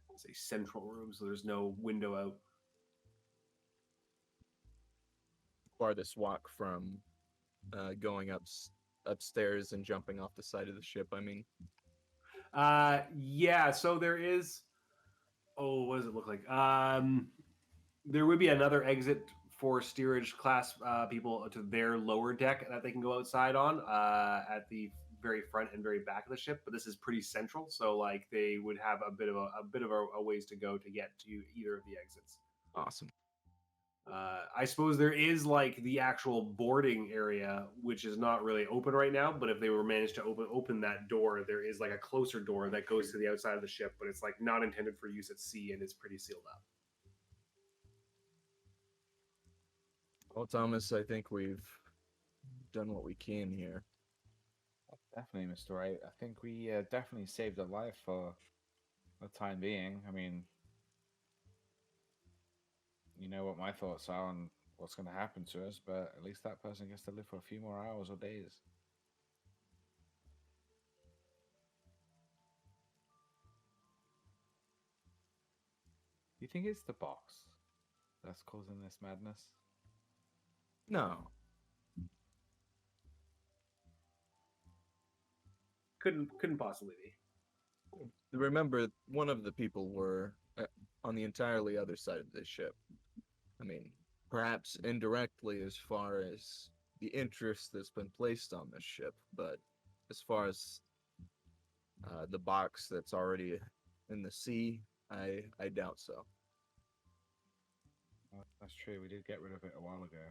It's a central room, so there's no window out. Farthest walk from going upstairs and jumping off the side of the ship, I mean. Yeah. So there is. Oh, what does it look like? There would be another exit for steerage class people to their lower deck that they can go outside on at the very front and very back of the ship. But this is pretty central, so like they would have a bit of a ways to go to get to either of the exits. Awesome. I suppose there is like the actual boarding area, which is not really open right now. But if they were managed to open that door, there is like a closer door that goes to the outside of the ship, but it's like not intended for use at sea and is pretty sealed up. Well, Thomas, I think we've done what we can here. Definitely, Mr. Wright. I think we definitely saved a life for the time being. I mean, you know what my thoughts are on what's going to happen to us, but at least that person gets to live for a few more hours or days. Do you think it's the box that's causing this madness? No. Couldn't possibly be. Remember, one of the people were on the entirely other side of the ship. I mean, perhaps indirectly as far as the interest that's been placed on this ship, but as far as the box that's already in the sea, I doubt so. That's true. We did get rid of it a while ago.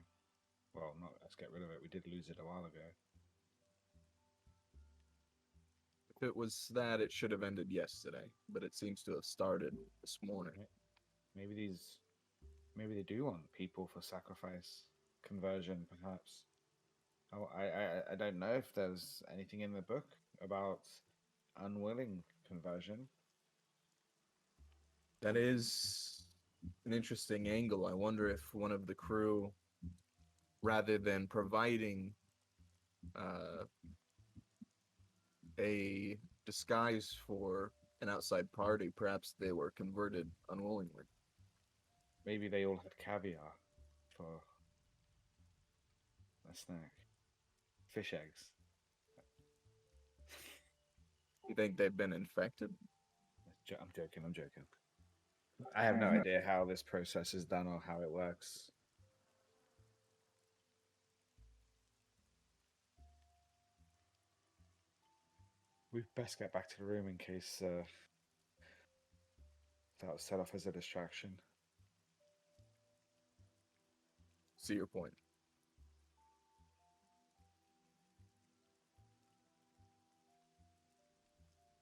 Well, not let's get rid of it. We did lose it a while ago. If it was that, it should have ended yesterday, but it seems to have started this morning. Maybe they do want people for sacrifice conversion, perhaps. Oh, I don't know if there's anything in the book about unwilling conversion. That is an interesting angle. I wonder if one of the crew, rather than providing a disguise for an outside party, perhaps they were converted unwillingly. Maybe they all had caviar for a snack. Fish eggs. You think they've been infected? I'm joking. I have no idea how this process is done or how it works. We best get back to the room in case that was set off as a distraction. See your point.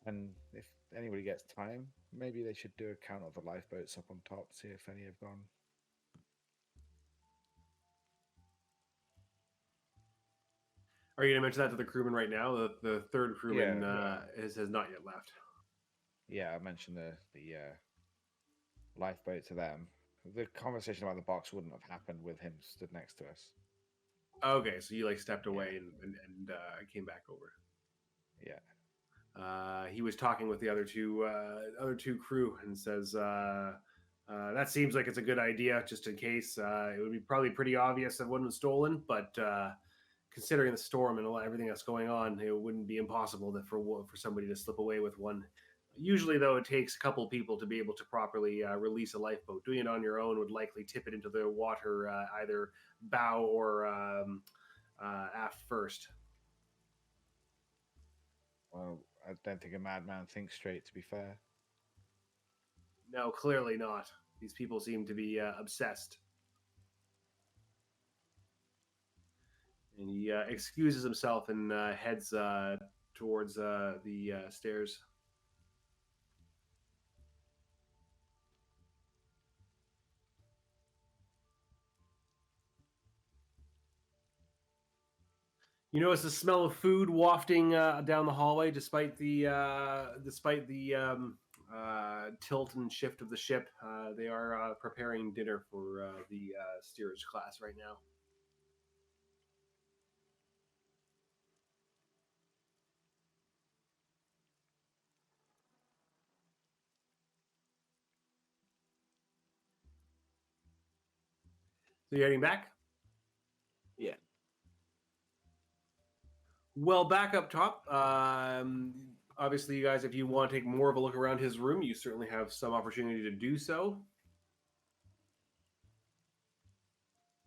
And if anybody gets time, maybe they should do a count of the lifeboats up on top, see if any have gone. Are you going to mention that to the crewman right now? The third crewman Yeah. has not yet left. Yeah, I mentioned the lifeboat to them. The conversation about the box wouldn't have happened with him stood next to us. Okay, so you like stepped away and came back over. Yeah. He was talking with the other two crew and says, "That seems like it's a good idea, just in case. It would be probably pretty obvious that one was stolen, but considering the storm and everything that's going on, it wouldn't be impossible that for somebody to slip away with one. Usually, though, it takes a couple people to be able to properly release a lifeboat. Doing it on your own would likely tip it into the water, either bow or aft first." Well, I don't think a madman thinks straight, to be fair. No, clearly not. These people seem to be obsessed. And he excuses himself and heads towards the stairs. You notice the smell of food wafting down the hallway, despite the tilt and shift of the ship. They are preparing dinner for the steerage class right now. So you're heading back? Yeah. Well, back up top. Obviously, you guys, if you want to take more of a look around his room, you certainly have some opportunity to do so.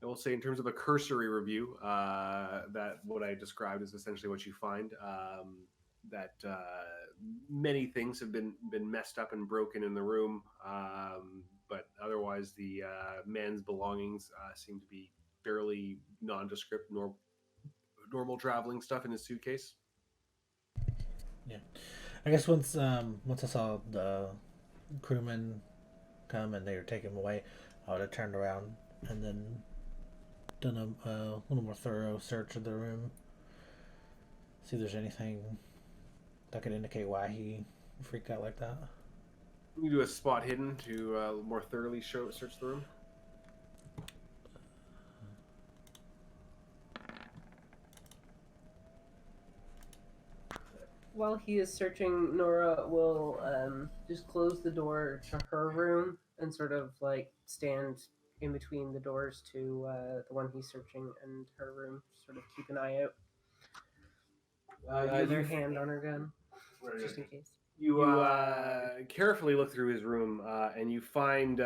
I will say, in terms of a cursory review, that what I described is essentially what you find. That many things have been messed up and broken in the room, but otherwise the man's belongings seem to be fairly nondescript, normal traveling stuff in his suitcase. Yeah, I guess once I saw the crewmen come and they were taking him away, I would have turned around and then done a little more thorough search of the room, see if there's anything that could indicate why he freaked out like that. You do a spot hidden to more thoroughly search the room. While he is searching, Nora will just close the door to her room and sort of like stand in between the doors to the one he's searching and her room. Sort of keep an eye out. With her hand on her gun, just in case. You carefully look through his room, and you find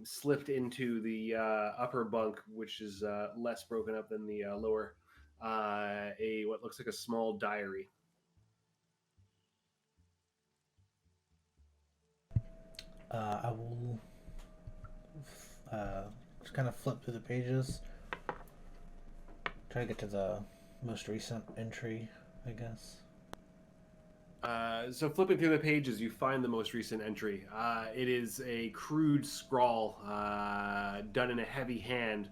slipped into the upper bunk, which is less broken up than the lower, a what looks like a small diary. I will just kind of flip through the pages. Try to get to the most recent entry, I guess. So flipping through the pages, you find the most recent entry. It is a crude scrawl done in a heavy hand,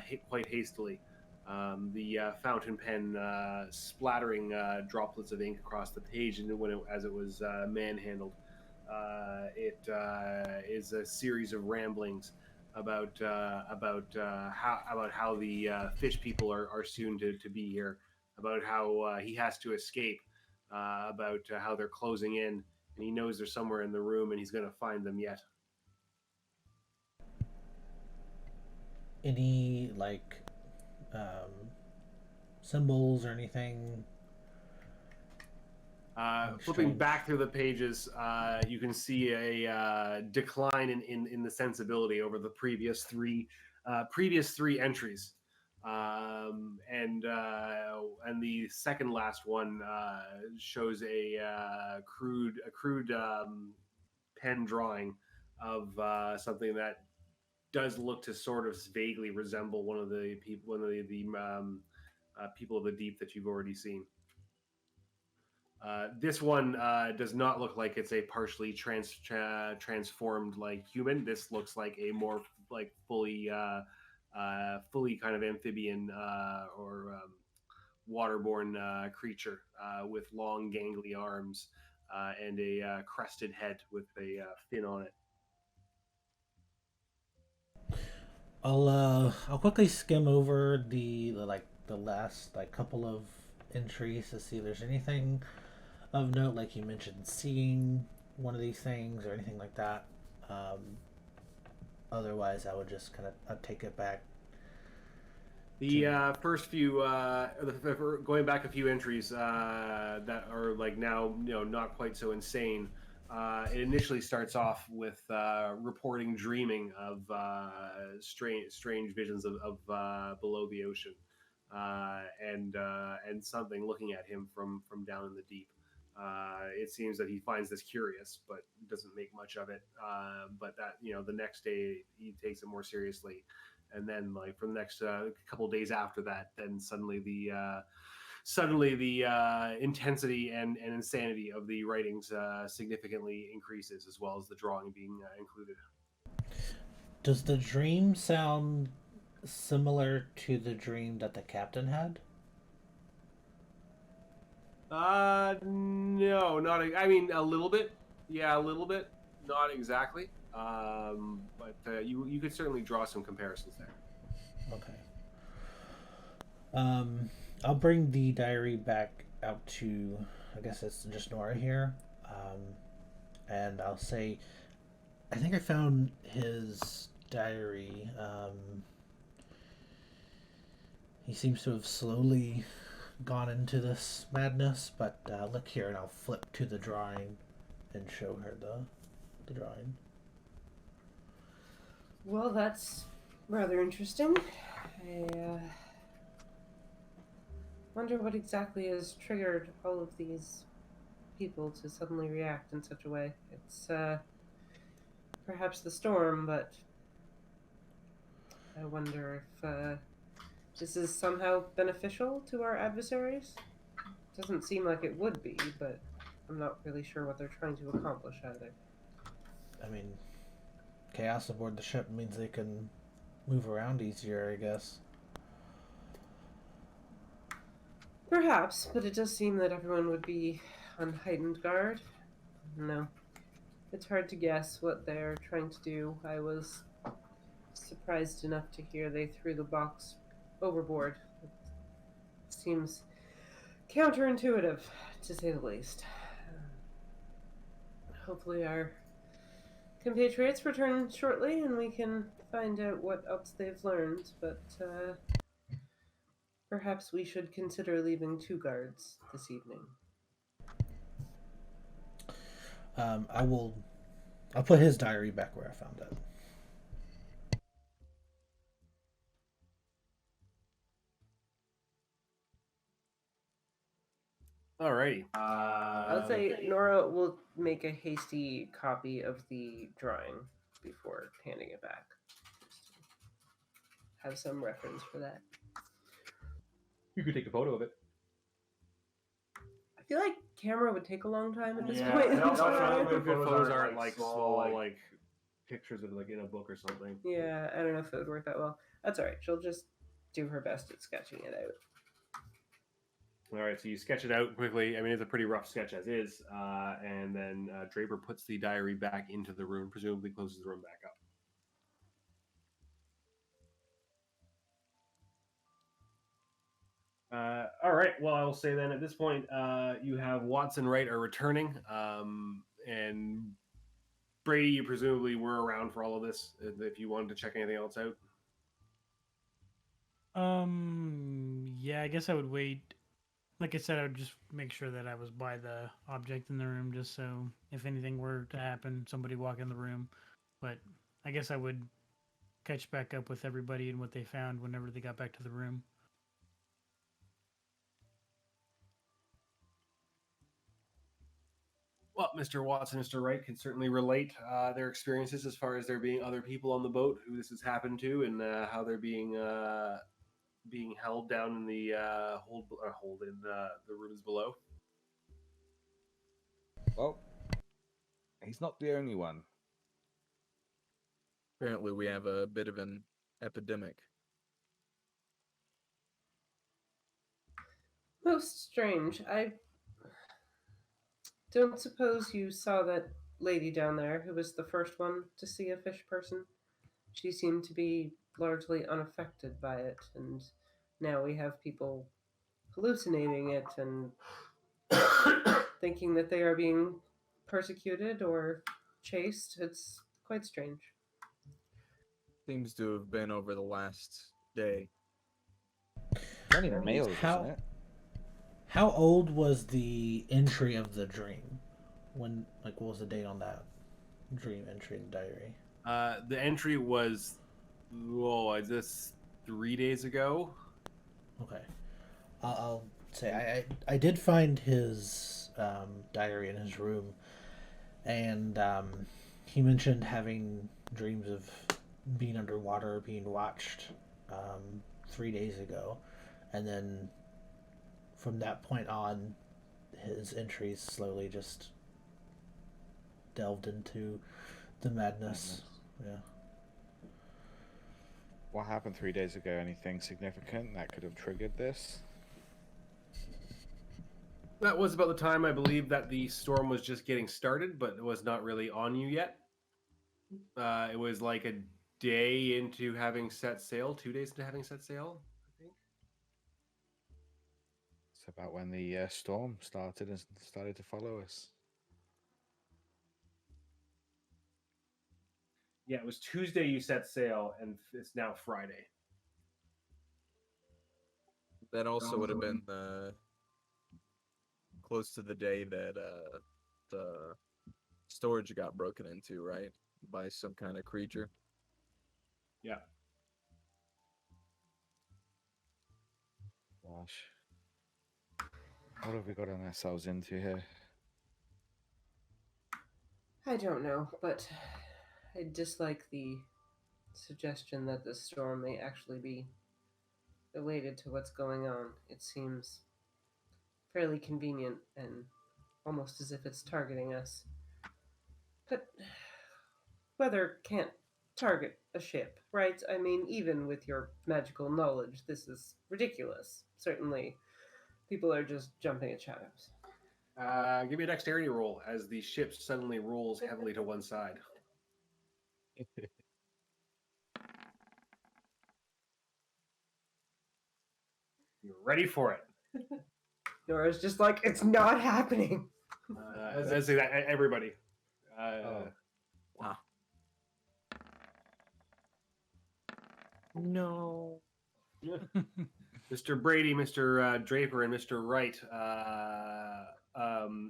hit quite hastily. The fountain pen splattering droplets of ink across the page, and as it was manhandled. It is a series of ramblings about how the fish people are soon to be here, about how he has to escape, about how they're closing in, and he knows they're somewhere in the room, and he's going to find them yet. Any like symbols or anything? Flipping Strange. back through the pages, you can see a decline in the sensibility over the previous three entries, and the second last one shows a crude pen drawing of something that does look to sort of vaguely resemble one of the people, people of the deep that you've already seen. This one does not look like it's a partially transformed like human. This looks like a more like fully kind of amphibian or waterborne creature with long gangly arms and a crested head with a fin on it. I'll quickly skim over the last like couple of entries to see if there's anything of note, like you mentioned seeing one of these things or anything like that. Otherwise, I would just kind of take it back. The first few, going back a few entries that are like now, not quite so insane. It initially starts off with reporting dreaming of strange visions of below the ocean, and something looking at him from down in the deep. It seems that he finds this curious, but doesn't make much of it. But that the next day he takes it more seriously, and then like for the next couple of days after that, then suddenly the intensity and insanity of the writings significantly increases, as well as the drawing being included. Does the dream sound similar to the dream that the captain had? No, not. I mean, a little bit. Yeah, a little bit. Not exactly. But you could certainly draw some comparisons there. Okay. I'll bring the diary back out to, I guess it's just Nora here, and I'll say, I think I found his diary. He seems to have slowly gone into this madness, but look here, and I'll flip to the drawing and show her the drawing. Well, that's rather interesting. I wonder what exactly has triggered all of these people to suddenly react in such a way. It's perhaps the storm, but I wonder if this is somehow beneficial to our adversaries. Doesn't seem like it would be, but I'm not really sure what they're trying to accomplish either. I mean, chaos aboard the ship means they can move around easier, I guess. Perhaps, but it does seem that everyone would be on heightened guard. No. It's hard to guess what they're trying to do. I was surprised enough to hear they threw the box overboard. It seems counterintuitive, to say the least. Hopefully our compatriots return shortly and we can find out what else they've learned, but perhaps we should consider leaving 2 guards this evening. I'll put his diary back where I found it. Alrighty. I'll say Nora will make a hasty copy of the drawing before handing it back. Have some reference for that. You could take a photo of it. I feel like camera would take a long time at this Yeah, point. and also Yeah, good photos aren't like small, like pictures of like in a book or something. I don't know if it would work that well. That's all right. She'll just do her best at sketching it out. All right, so you sketch it out quickly. I mean, it's a pretty rough sketch as is, and then Draper puts the diary back into the room, presumably closes the room back up. All right. Well, I will say then at this point, you have Watson Wright are returning, and Brady, you presumably were around for all of this. If you wanted to check anything else out. Yeah, I guess I would wait. Like I said, I would just make sure that I was by the object in the room, just so if anything were to happen, somebody walk in the room. But I guess I would catch back up with everybody and what they found whenever they got back to the room. Well, Mr. Watson, Mr. Wright can certainly relate their experiences as far as there being other people on the boat who this has happened to, and how they're being held down in the hold in the rooms below. Well, he's not the only one. Apparently, we have a bit of an epidemic. Most strange. I don't suppose you saw that lady down there who was the first one to see a fish person. She seemed to be largely unaffected by it, and now we have people hallucinating it and thinking that they are being persecuted or chased. It's quite strange. Seems to have been over the last day. It's only males, isn't it? How old was the entry of the dream? When, like, what was the date on that dream entry in the diary? The entry was, is this 3 days ago? Okay. I'll say I did find his diary in his room, and he mentioned having dreams of being underwater, being watched 3 days ago, and then from that point on, his entries slowly just delved into the madness. Yeah. What happened 3 days ago? Anything significant that could have triggered this? That was about the time I believe that the storm was just getting started, but it was not really on you yet. It was like a day into having set sail, 2 days into having set sail, I think. It's about when the storm started and started to follow us. Yeah, it was Tuesday you set sail, and it's now Friday. That also would have been close to the day that the storage got broken into, right? By some kind of creature. Yeah. Gosh. What have we gotten ourselves into here? I don't know, but I dislike the suggestion that the storm may actually be related to what's going on. It seems fairly convenient and almost as if it's targeting us. But weather can't target a ship, right? I mean, even with your magical knowledge, this is ridiculous. Certainly, people are just jumping at shadows. Give me a dexterity roll as the ship suddenly rolls heavily to one side. You're ready for it. Nora's just like, it's not happening. Let's say that everybody. Wow. No. Mr. Brady, Mr. Draper, and Mr. Wright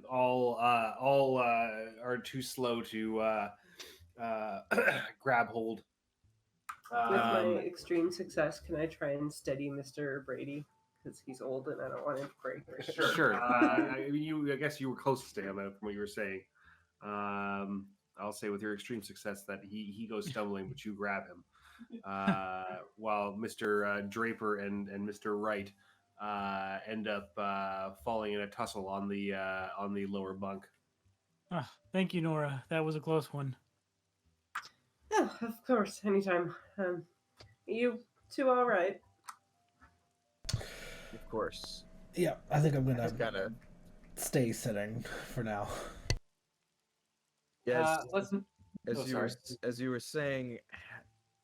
all are are too slow to grab hold. With my extreme success, can I try and steady Mr. Brady? Because he's old and I don't want him to break. Sure. I guess you were closest to him from what you were saying. I'll say with your extreme success that he goes stumbling, but you grab him. While Mr. Draper and Mr. Wright end up falling in a tussle on the lower bunk. Thank you, Nora. That was a close one. Yeah, of course, anytime. You two all right? Of course. Yeah, I think I'm Just gonna kind of. stay sitting for now. Yes. Listen. As you were saying,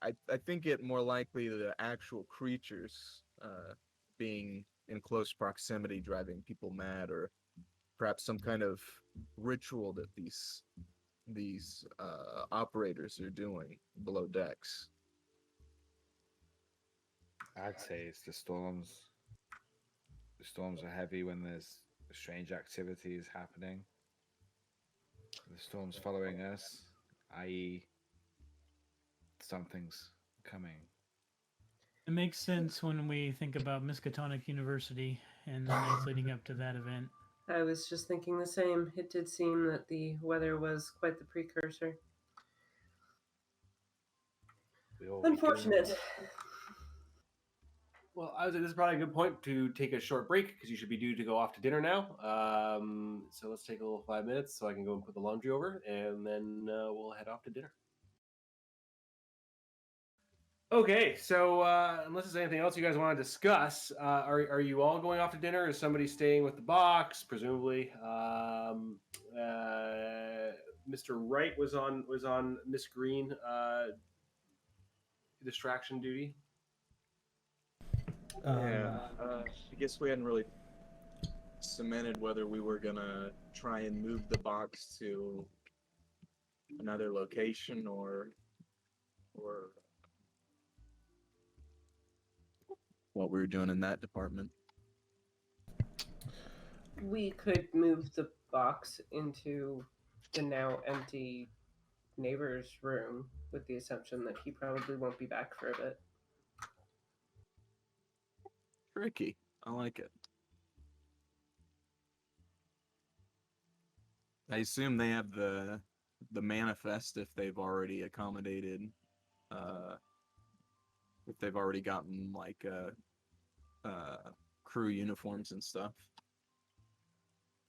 I think it more likely the actual creatures being in close proximity driving people mad, or perhaps some kind of ritual that these operators are doing below decks. I'd say it's the storms. The storms are heavy when there's strange activities happening. The storm's following us, i.e., something's coming. It makes sense when we think about Miskatonic University and the nights leading up to that event. I was just thinking the same. It did seem that the weather was quite the precursor. Unfortunate. Well, I would say this is probably a good point to take a short break because you should be due to go off to dinner now. So let's take a little 5 minutes so I can go and put the laundry over, and then we'll head off to dinner. Okay, so unless there's anything else you guys want to discuss, are you all going off to dinner? Is somebody staying with the box? Presumably, Mr. Wright was on Miss Green distraction duty. I guess we hadn't really cemented whether we were gonna try and move the box to another location or what we were doing in that department. We could move the box into the now empty neighbor's room with the assumption that he probably won't be back for a bit. Tricky. I like it. I assume they have the manifest if they've already accommodated, if they've already gotten like crew uniforms and stuff.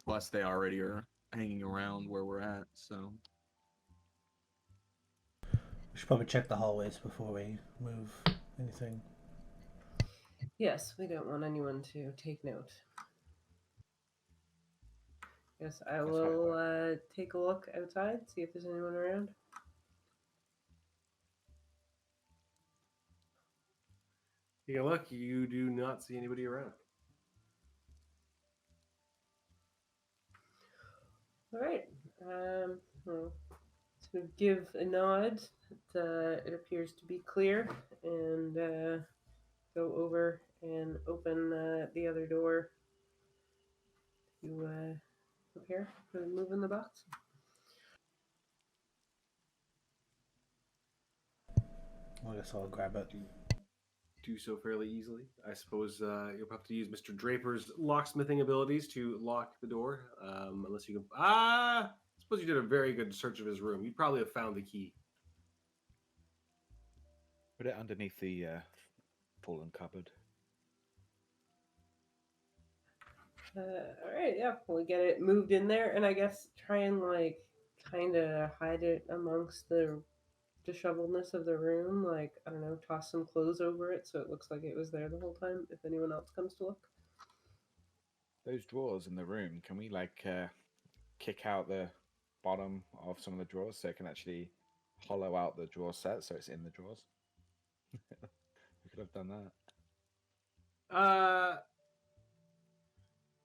Plus, they already are hanging around where we're at, so. We should probably check the hallways before we move anything. Yes, we don't want anyone to take note. Yes, I will take a look outside, see if there's anyone around. Take a look. You do not see anybody around. All right. Well, sort of give a nod that it appears to be clear, and go over and open the other door to prepare for moving the box. I guess I'll grab it. Do so fairly easily. I suppose you'll have to use Mr. Draper's locksmithing abilities to lock the door, unless you can. I suppose you did a very good search of his room. You'd probably have found the key. Put it underneath the fallen cupboard. All right, yeah, we'll get it moved in there, and I guess try and like kind of hide it amongst the disheveledness of the room. Like, I don't know, toss some clothes over it so it looks like it was there the whole time if anyone else comes to look. Those drawers in the room, can we like kick out the bottom of some of the drawers so it can actually hollow out the drawer set so it's in the drawers? We could have done that.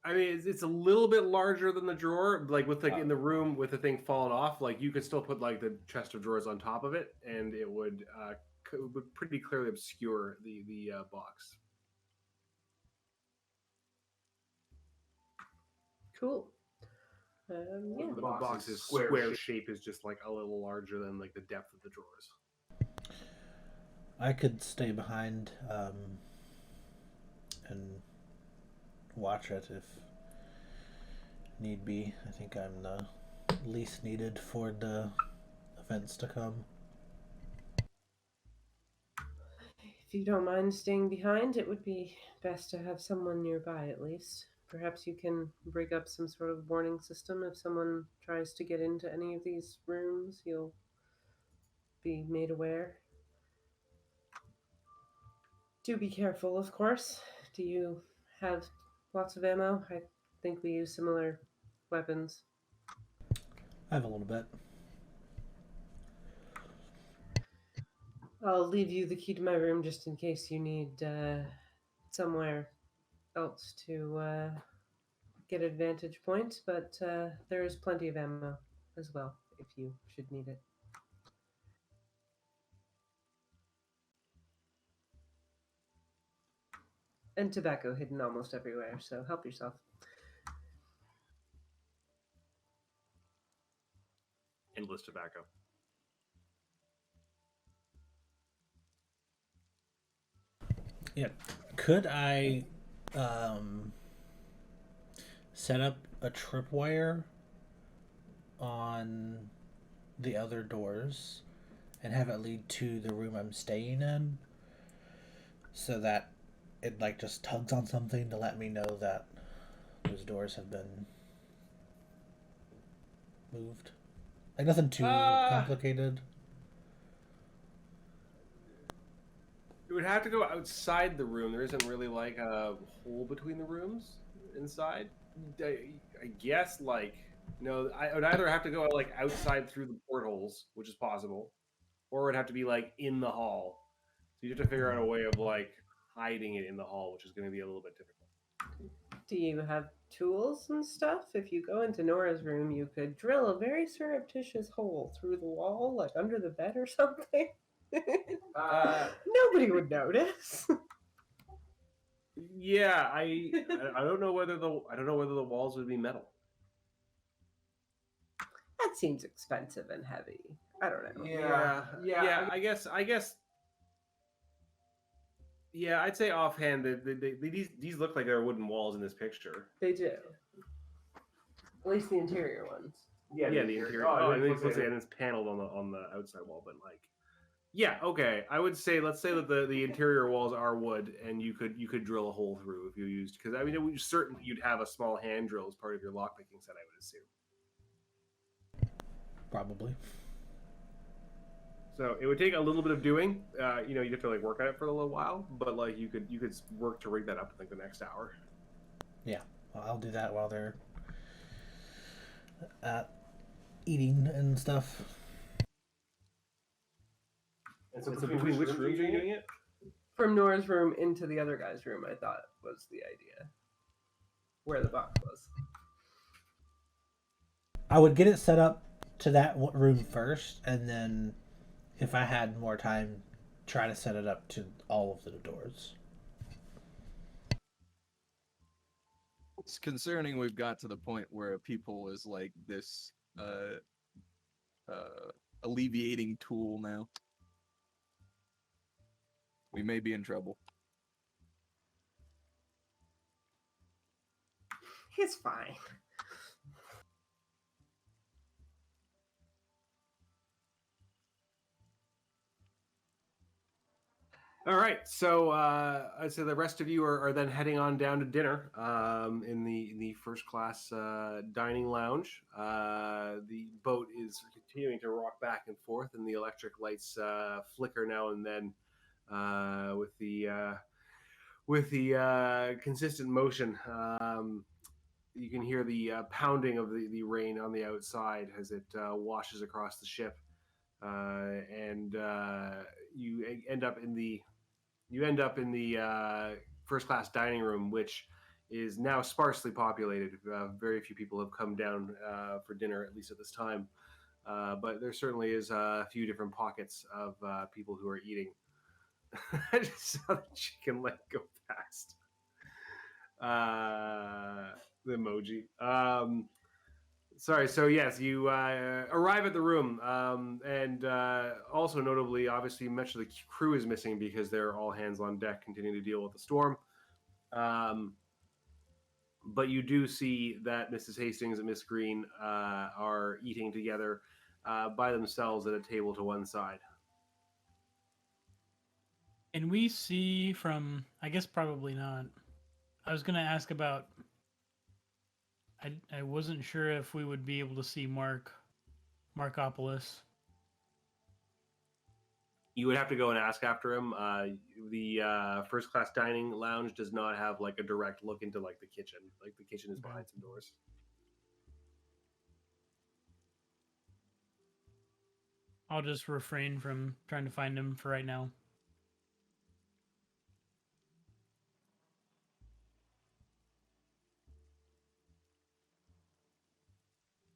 I mean, it's a little bit larger than the drawer. Like with in the room with the thing falling off, like you could still put like the chest of drawers on top of it, and it would pretty clearly obscure the box. Cool. Yeah. The box's square shape is just like a little larger than like the depth of the drawers. I could stay behind and watch it if need be. I think I'm the least needed for the events to come. If you don't mind staying behind, it would be best to have someone nearby at least. Perhaps you can rig up some sort of warning system if someone tries to get into any of these rooms. You'll be made aware. Do be careful, of course. Do you have lots of ammo? I think we use similar weapons. I have a little bit. I'll leave you the key to my room just in case you need somewhere else to get a vantage point, but there is plenty of ammo as well if you should need it. And tobacco hidden almost everywhere, so help yourself. Endless tobacco. Yeah. Could I set up a tripwire on the other doors and have it lead to the room I'm staying in so that it like just tugs on something to let me know that those doors have been moved? Like nothing too complicated. You would have to go outside the room. There isn't really like a hole between the rooms inside. I guess like no, I would either have to go like outside through the portholes, which is possible, or it would have to be like in the hall. So you have to figure out a way of like hiding it in the hall, which is going to be a little bit difficult. Do you have tools and stuff? If you go into Nora's room, you could drill a very surreptitious hole through the wall, like under the bed or something. Nobody would notice. Yeah, I don't know whether the walls would be metal. That seems expensive and heavy. I don't know. Yeah. I guess. Yeah, I'd say offhand that these look like they're wooden walls in this picture. They do. At least the interior ones. Yeah, the interior. And it's paneled on the outside wall, but like, yeah, okay. I would say let's say that the interior walls are wood, and you could drill a hole through if you used because I mean it would certainly you'd have a small hand drill as part of your lockpicking set. I would assume. Probably. So it would take a little bit of doing. You'd have to like work on it for a little while, but like you could work to rig that up in like the next hour. Yeah, well, I'll do that while they're eating and stuff. And so between which rooms are you doing it? From Nora's room into the other guy's room, I thought was the idea. Where the box was. I would get it set up to that room first, and then if I had more time, try to set it up to all of the doors. It's concerning we've got to the point where people is like this alleviating tool now. We may be in trouble. It's fine. All right, so I'd say the rest of you are then heading on down to dinner in the first class dining lounge. The boat is continuing to rock back and forth, and the electric lights flicker now and then with the consistent motion. You can hear the pounding of the rain on the outside as it washes across the ship, and you end up in the first class dining room, which is now sparsely populated. Very few people have come down for dinner, at least at this time. But there certainly is a few different pockets of people who are eating. I just saw the chicken leg go past. The emoji. Sorry. So yes, you arrive at the room, and also notably, obviously, much of the crew is missing because they're all hands on deck, continuing to deal with the storm. But you do see that Mrs. Hastings and Miss Green are eating together by themselves at a table to one side. And we see from, I guess probably not. I was going to ask about, I wasn't sure if we would be able to see Markopolis. You would have to go and ask after him. The first class dining lounge does not have like a direct look into like the kitchen. Like the kitchen is behind some doors. I'll just refrain from trying to find him for right now.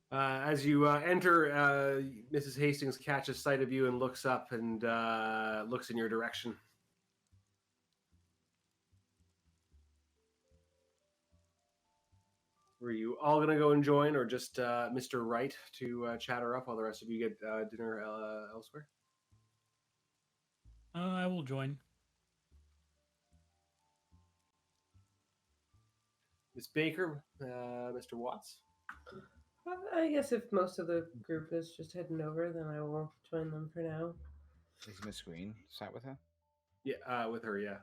As you enter, Mrs. Hastings catches sight of you and looks up and looks in your direction. Were you all going to go and join, or just Mr. Wright to chat her up while the rest of you get dinner elsewhere? I will join. Miss Baker, Mr. Watts? I guess if most of the group is just heading over, then I will join them for now. Is Miss Green sat with her? Yeah, with her, yeah.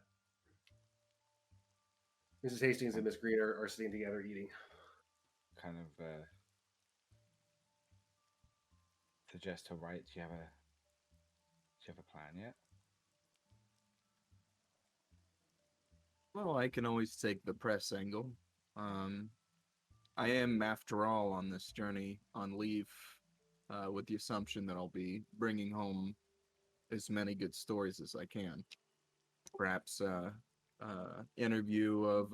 Mrs. Hastings and Miss Green are sitting together eating. Kind of suggest to Wright, do you have a plan yet? Well, I can always take the press angle. I am, after all, on this journey on leave, with the assumption that I'll be bringing home as many good stories as I can. Perhaps interview of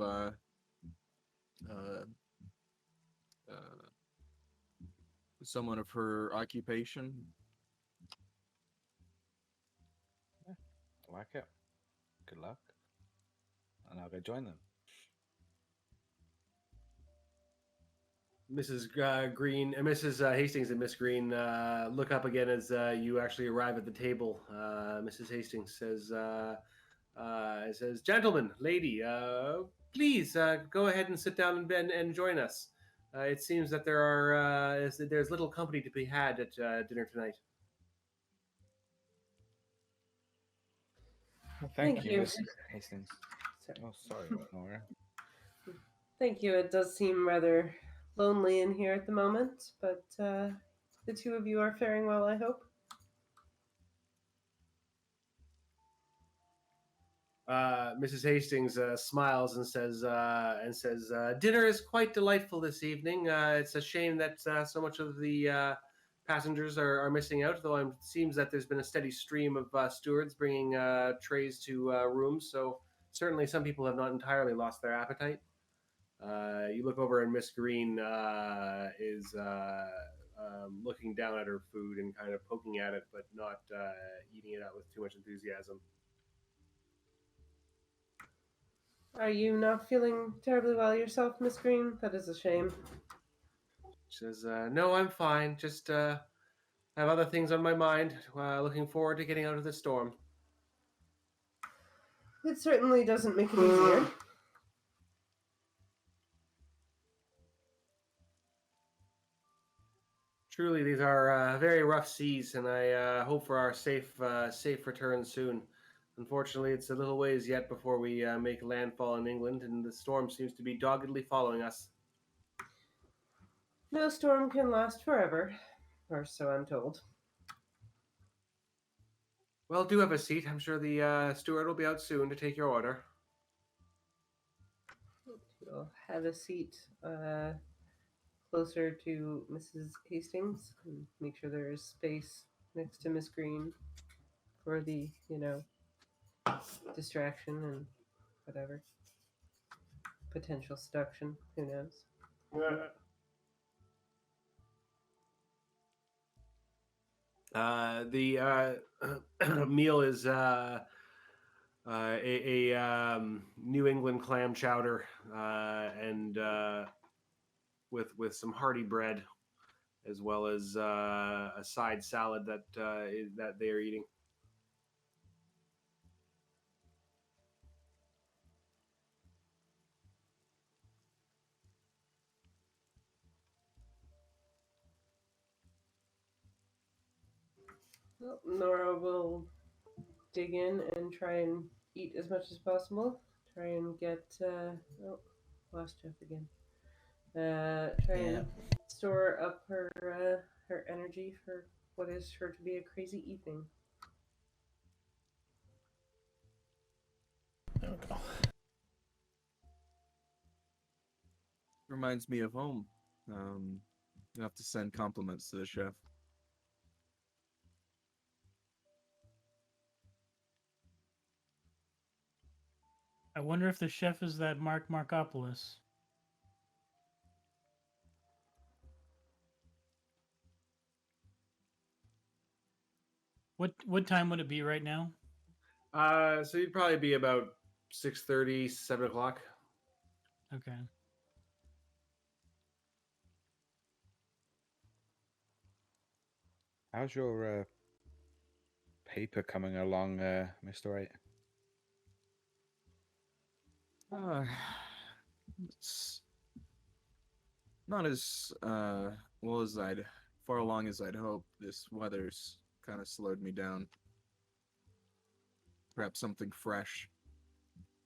someone of her occupation. Yeah, I like it. Good luck. And I'll go join them. Mrs. Green, Mrs. Hastings and Miss Green look up again as you actually arrive at the table. Mrs. Hastings says, "Gentlemen, lady, please go ahead and sit down and join us. It seems that there's little company to be had at dinner tonight." Well, Thank you. Miss Hastings. Sorry. Oh, sorry, Nora. Thank you. It does seem rather lonely in here at the moment, but the two of you are faring well, I hope. Mrs. Hastings smiles and says, "Dinner is quite delightful this evening. It's a shame that so much of the passengers are missing out, though it seems that there's been a steady stream of stewards bringing trays to rooms, so certainly some people have not entirely lost their appetite." You look over and Miss Green is looking down at her food and kind of poking at it, but not eating it out with too much enthusiasm. Are you not feeling terribly well yourself, Miss Green? That is a shame. She says, "No, I'm fine. Just have other things on my mind. Looking forward to getting out of the storm." It certainly doesn't make it easier. Truly, these are very rough seas, and I hope for our safe return soon. Unfortunately, it's a little ways yet before we make landfall in England, and the storm seems to be doggedly following us. No storm can last forever, or so I'm told. Well, do have a seat. I'm sure the steward will be out soon to take your order. You'll have a seat closer to Mrs. Hastings and make sure there is space next to Miss Green for the, distraction and whatever. Potential seduction. Who knows? The meal is a New England clam chowder and with some hearty bread as well as a side salad that that they are eating. Well, Nora will dig in and try and eat as much as possible. Try and get. Oh, lost Jeff again. Try and store up her energy for what is sure to be a crazy evening. There we go. Reminds me of home. You have to send compliments to the chef. I wonder if the chef is that Mark Markopoulos. What time would it be right now? So you'd probably be about 6:30, 7 o'clock. Okay. How's your paper coming along, Mr. 8? It's not as well as I'd far along as I'd hoped. This weather's kind of slowed me down. Perhaps something fresh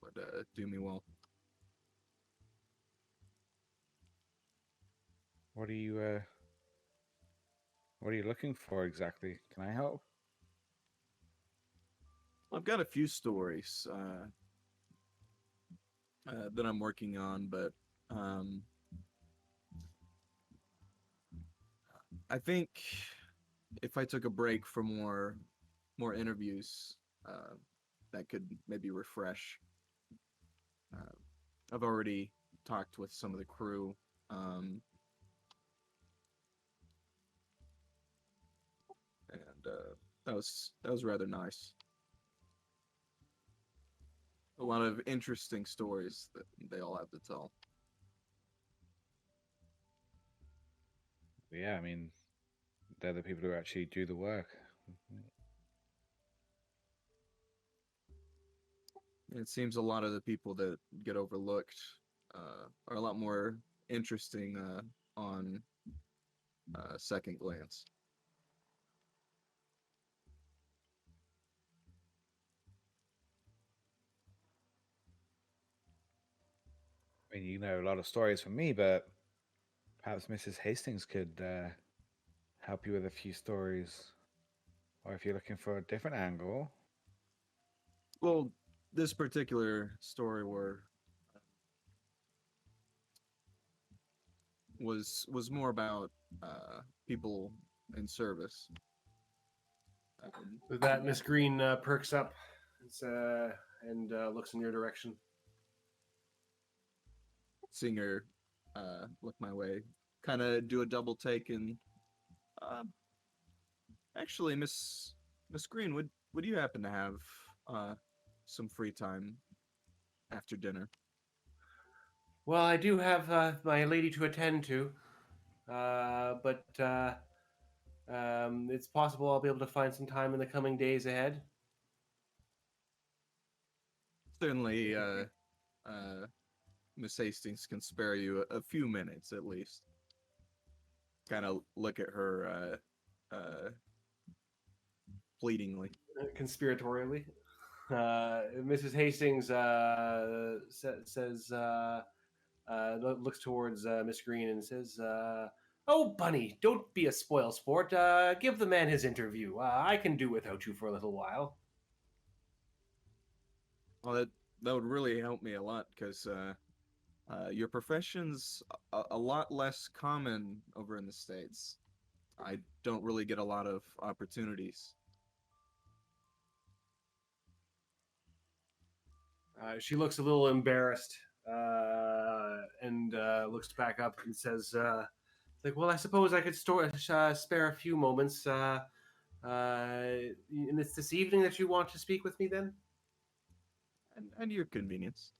would do me well. What are you looking for exactly? Can I help? I've got a few stories that I'm working on, but I think if I took a break from more interviews, that could maybe refresh. I've already talked with some of the crew. And that was rather nice. A lot of interesting stories that they all have to tell. Yeah, I mean, they're the people who actually do the work. It seems a lot of the people that get overlooked are a lot more interesting on second glance. I mean, you know a lot of stories from me, but perhaps Mrs. Hastings could help you with a few stories. Or if you're looking for a different angle. Well, this particular story was more about people in service. With that, Miss Green perks up and looks in your direction. Seeing her look my way, kind of do a double take, and actually, Miss Green, would you happen to have some free time after dinner? Well, I do have my lady to attend to, but it's possible I'll be able to find some time in the coming days ahead. Certainly, Miss Hastings can spare you a few minutes at least. Kind of look at her pleadingly. Conspiratorially. Mrs. Hastings says, looks towards Miss Green and says, "Oh, Bunny, don't be a spoil sport. Give the man his interview. I can do without you for a little while." Well, that would really help me a lot because your profession's a lot less common over in the States. I don't really get a lot of opportunities. She looks a little embarrassed and looks back up and says, "Like, well, I suppose I could spare a few moments. And it's this evening that you want to speak with me, then?" And your convenience.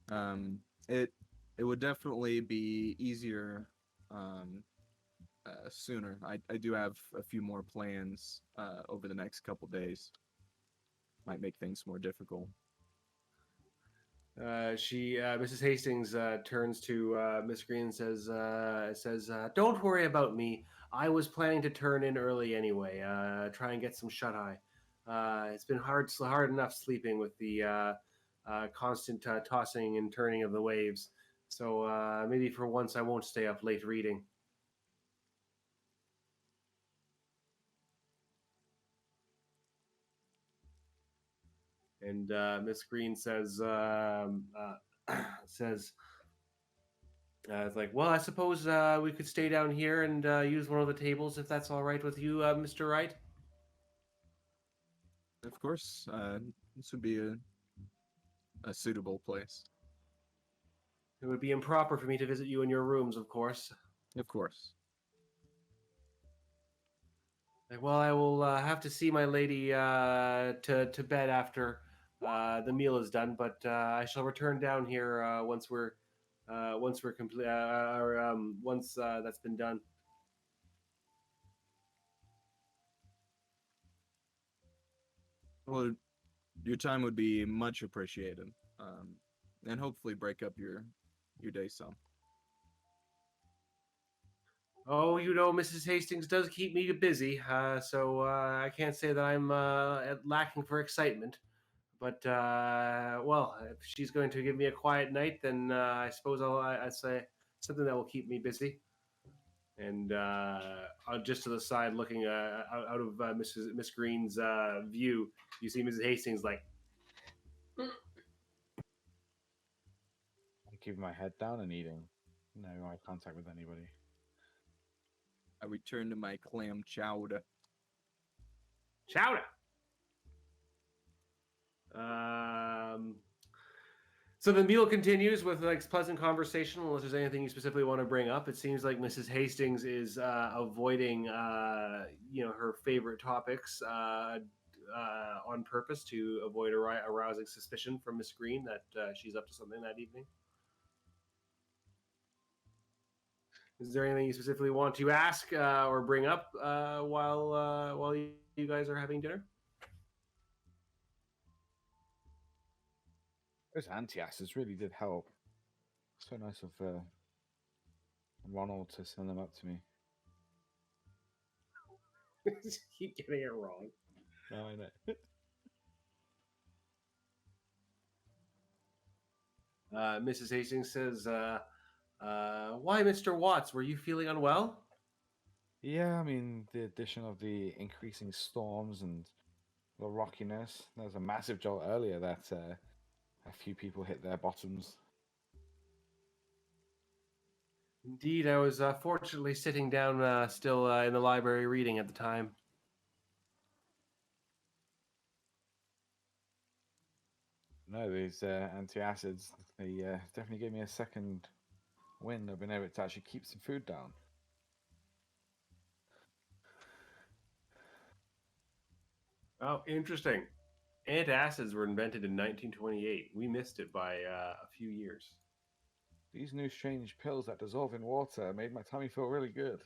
Um, it would definitely be easier sooner. I do have a few more plans over the next couple days. Might make things more difficult. Mrs. Hastings turns to Miss Green and says, "Don't worry about me. I was planning to turn in early anyway. Try and get some shut eye. It's been hard enough sleeping with the constant tossing and turning of the waves. So maybe for once I won't stay up late reading." And Miss Green says, says, it's like, well, I suppose we could stay down here and use one of the tables if that's all right with you, Mr. Wright. Of course, this would be a suitable place. It would be improper for me to visit you in your rooms, of course. Of course. Like, well, I will have to see my lady to bed after the meal is done, but I shall return down here once we're complete, or once that's been done. Well, your time would be much appreciated, and hopefully break up your day some. Oh, Mrs. Hastings does keep me busy, so I can't say that I'm lacking for excitement. But well, if she's going to give me a quiet night, then I suppose I'd say something that will keep me busy. And just to the side, looking out of Miss Green's view, you see Mrs. Hastings like, I'm keeping my head down and eating. No eye contact with anybody. I return to my clam chowder. chowder. So the meal continues with like pleasant conversation. Unless there's anything you specifically want to bring up, it seems like Mrs. Hastings is avoiding, her favorite topics on purpose to avoid arousing suspicion from Miss Green that she's up to something that evening. Is there anything you specifically want to ask or bring up while you guys are having dinner? Those anti-acids really did help. So nice of Ronald to send them up to me. Just keep getting it wrong. No, I know. Mrs. Hastings says, "Why, Mr. Watts? Were you feeling unwell?" Yeah, I mean, the addition of the increasing storms and the rockiness. There was a massive jolt earlier that a few people hit their bottoms. Indeed, I was fortunately sitting down still in the library reading at the time. No, these anti-acids, they definitely gave me a second wind. I've been able to actually keep some food down. Oh, interesting. Antacids were invented in 1928. We missed it by a few years. These new strange pills that dissolve in water made my tummy feel really good.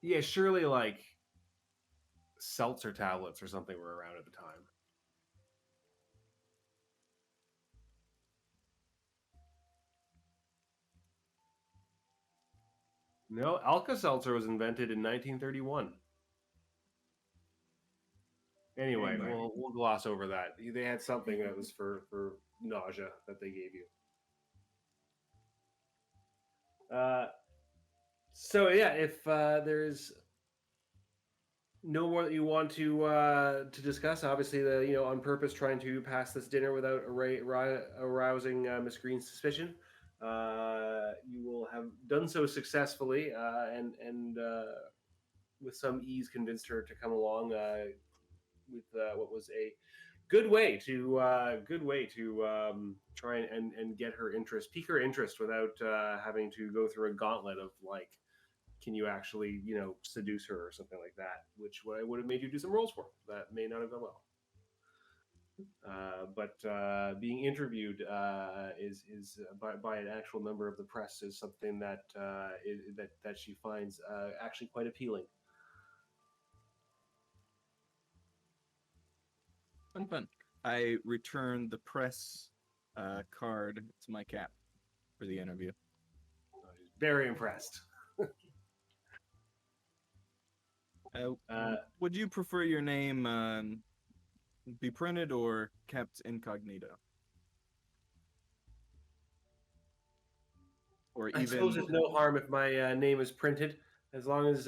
Yeah, surely like seltzer tablets or something were around at the time. No, Alka-Seltzer was invented in 1931. Anyway, we'll gloss over that. They had something that was for nausea that they gave you. So yeah, if there's no more that you want to discuss, obviously on purpose trying to pass this dinner without arousing Miss Green's suspicion, you will have done so successfully and with some ease convinced her to come along with what was a good way to try and get her interest, pique her interest without having to go through a gauntlet of like, can you actually seduce her or something like that, which I would have made you do some rolls for. That may not have gone well. but being interviewed is by an actual member of the press is something that that she finds actually quite appealing. Fun. I returned the press card to my cap for the interview. She's very impressed. Would you prefer your name be printed or kept incognito? Or I suppose even there's no harm if my name is printed, as long as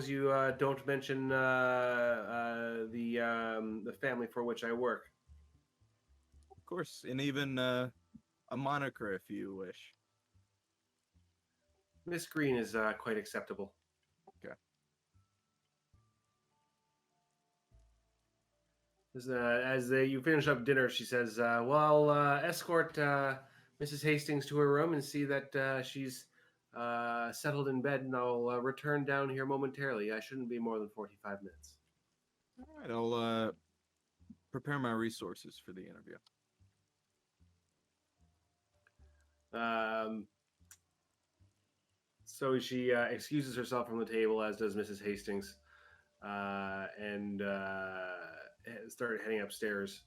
you don't mention the family for which I work. of course, and even a moniker if you wish. Miss Green is quite acceptable. Okay. You finish up dinner, she says, "Well, I'll escort Mrs. Hastings to her room and see that she's settled in bed, and I'll return down here momentarily. I shouldn't be more than 45 minutes." All right, I'll prepare my resources for the interview. So she excuses herself from the table, as does Mrs. Hastings, and started heading upstairs.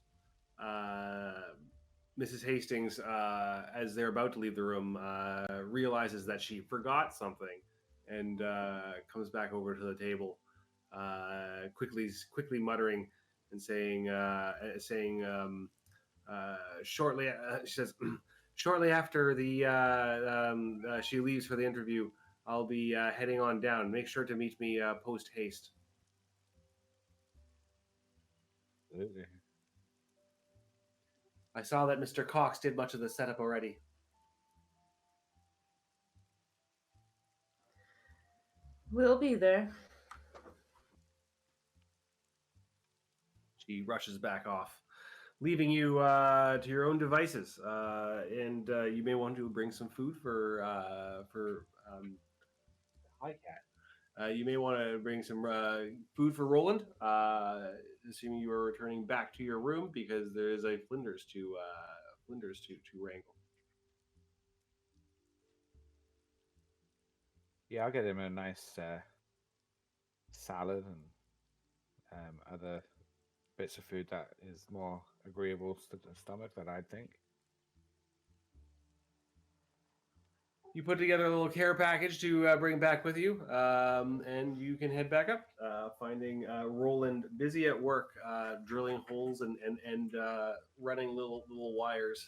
Mrs. Hastings, as they're about to leave the room, realizes that she forgot something, and comes back over to the table, quickly muttering and saying, shortly. She says, "Shortly after she leaves for the interview, I'll be heading on down. Make sure to meet me post haste." Absolutely. I saw that Mr. Cox did much of the setup already. We'll be there. She rushes back off, leaving you to your own devices. And you may want to bring some food for hi cat. You may want to bring some food for Roland, assuming you are returning back to your room, because there is a Flinders to wrangle. Yeah, I'll get him a nice salad and other bits of food that is more agreeable to the stomach than I'd think. You put together a little care package to bring back with you, and you can head back up, finding Roland busy at work, drilling holes and running little wires.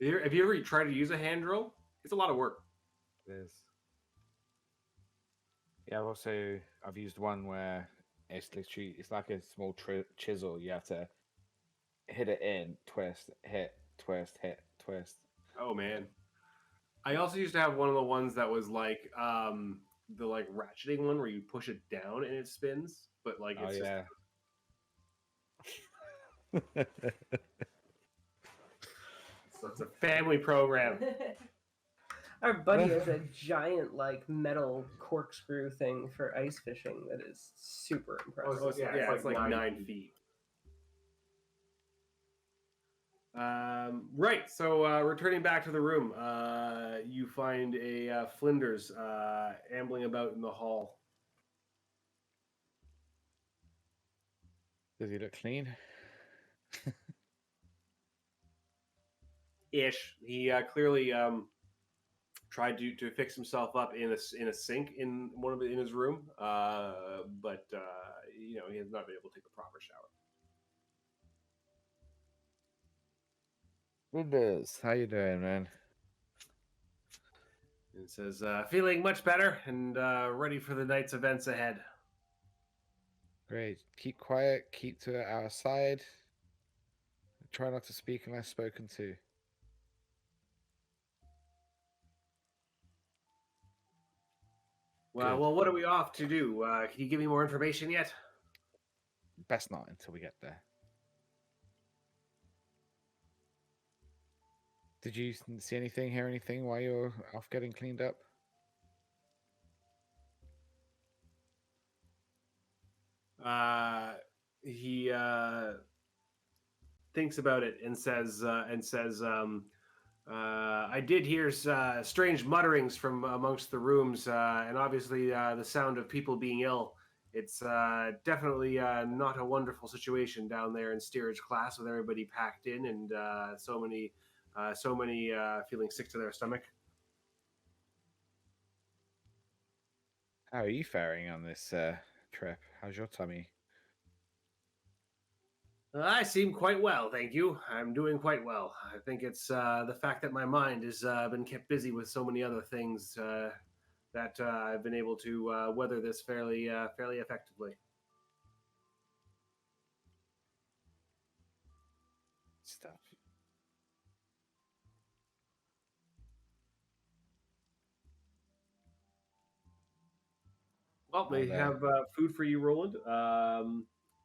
Have you ever tried to use a hand drill? It's a lot of work. It is. Yeah, I've used one where it's like a small chisel. You have to hit it in, twist, hit, twist, hit, twist. Oh man. I also used to have one of the ones that was like the like ratcheting one where you push it down and it spins, but like it's yeah. so it's a family program. Our buddy has a giant, like, metal corkscrew thing for ice fishing that is super impressive. It's like 9 feet. Right. So returning back to the room, you find a Flinders ambling about in the hall. Does he look clean? Ish. He clearly tried to fix himself up in a sink in in his room, but he has not been able to take a proper shower. Windows, how you doing, man? It says, "Feeling much better and ready for the night's events ahead." Great. Keep quiet. Keep to our side. Try not to speak unless spoken to. Well, what are we off to do? Can you give me more information yet? Best not until we get there. Did you see anything, hear anything while you're off getting cleaned up? He thinks about it and says, I did hear strange mutterings from amongst the rooms, and obviously the sound of people being ill. It's definitely not a wonderful situation down there in steerage class with everybody packed in and so many feeling sick to their stomach. How are you faring on this trip? How's your tummy? I seem quite well, thank you. I'm doing quite well. I think it's the fact that my mind has been kept busy with so many other things that I've been able to weather this fairly effectively. Stuff. Well, they I'll, have food for you, Roland.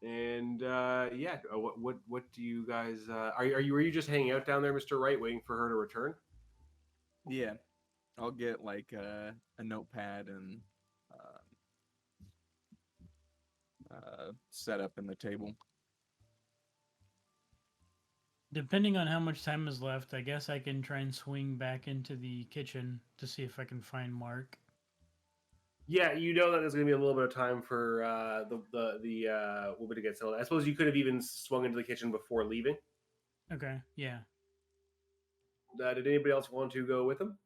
And yeah, what do you guys are you just hanging out down there, Mr. Wright, waiting for her to return? Yeah, I'll get like a notepad and set up in the table. Depending on how much time is left, I guess I can try and swing back into the kitchen to see if I can find Mark. Yeah, you know that there's going to be a little bit of time for the woman to get settled. I suppose you could have even swung into the kitchen before leaving. Okay, yeah. Did anybody else want to go with him?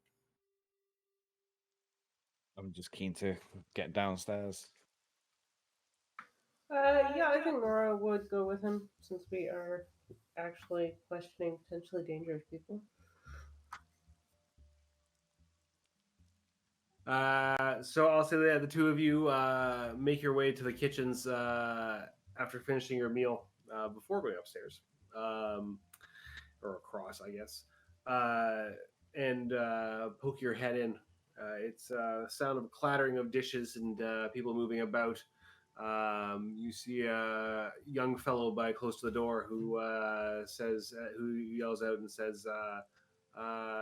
I'm just keen to get downstairs. Yeah, I think Nora would go with him since we are actually questioning potentially dangerous people. So I'll say that the two of you make your way to the kitchens after finishing your meal before going upstairs, or across, I guess, and poke your head in. It's a sound of clattering of dishes and people moving about. You see a young fellow by close to the door who who yells out and says,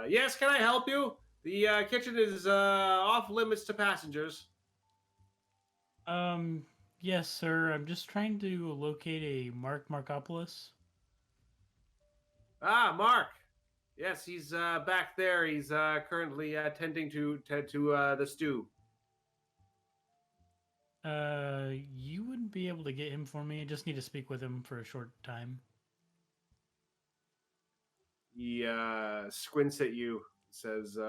"Yes, can I help you? The kitchen is off limits to passengers." Yes, sir. I'm just trying to locate a Mark Markopoulos. Ah, Mark. Yes, he's back there. He's currently tending to the stew. You wouldn't be able to get him for me. I just need to speak with him for a short time. He squints at you, says,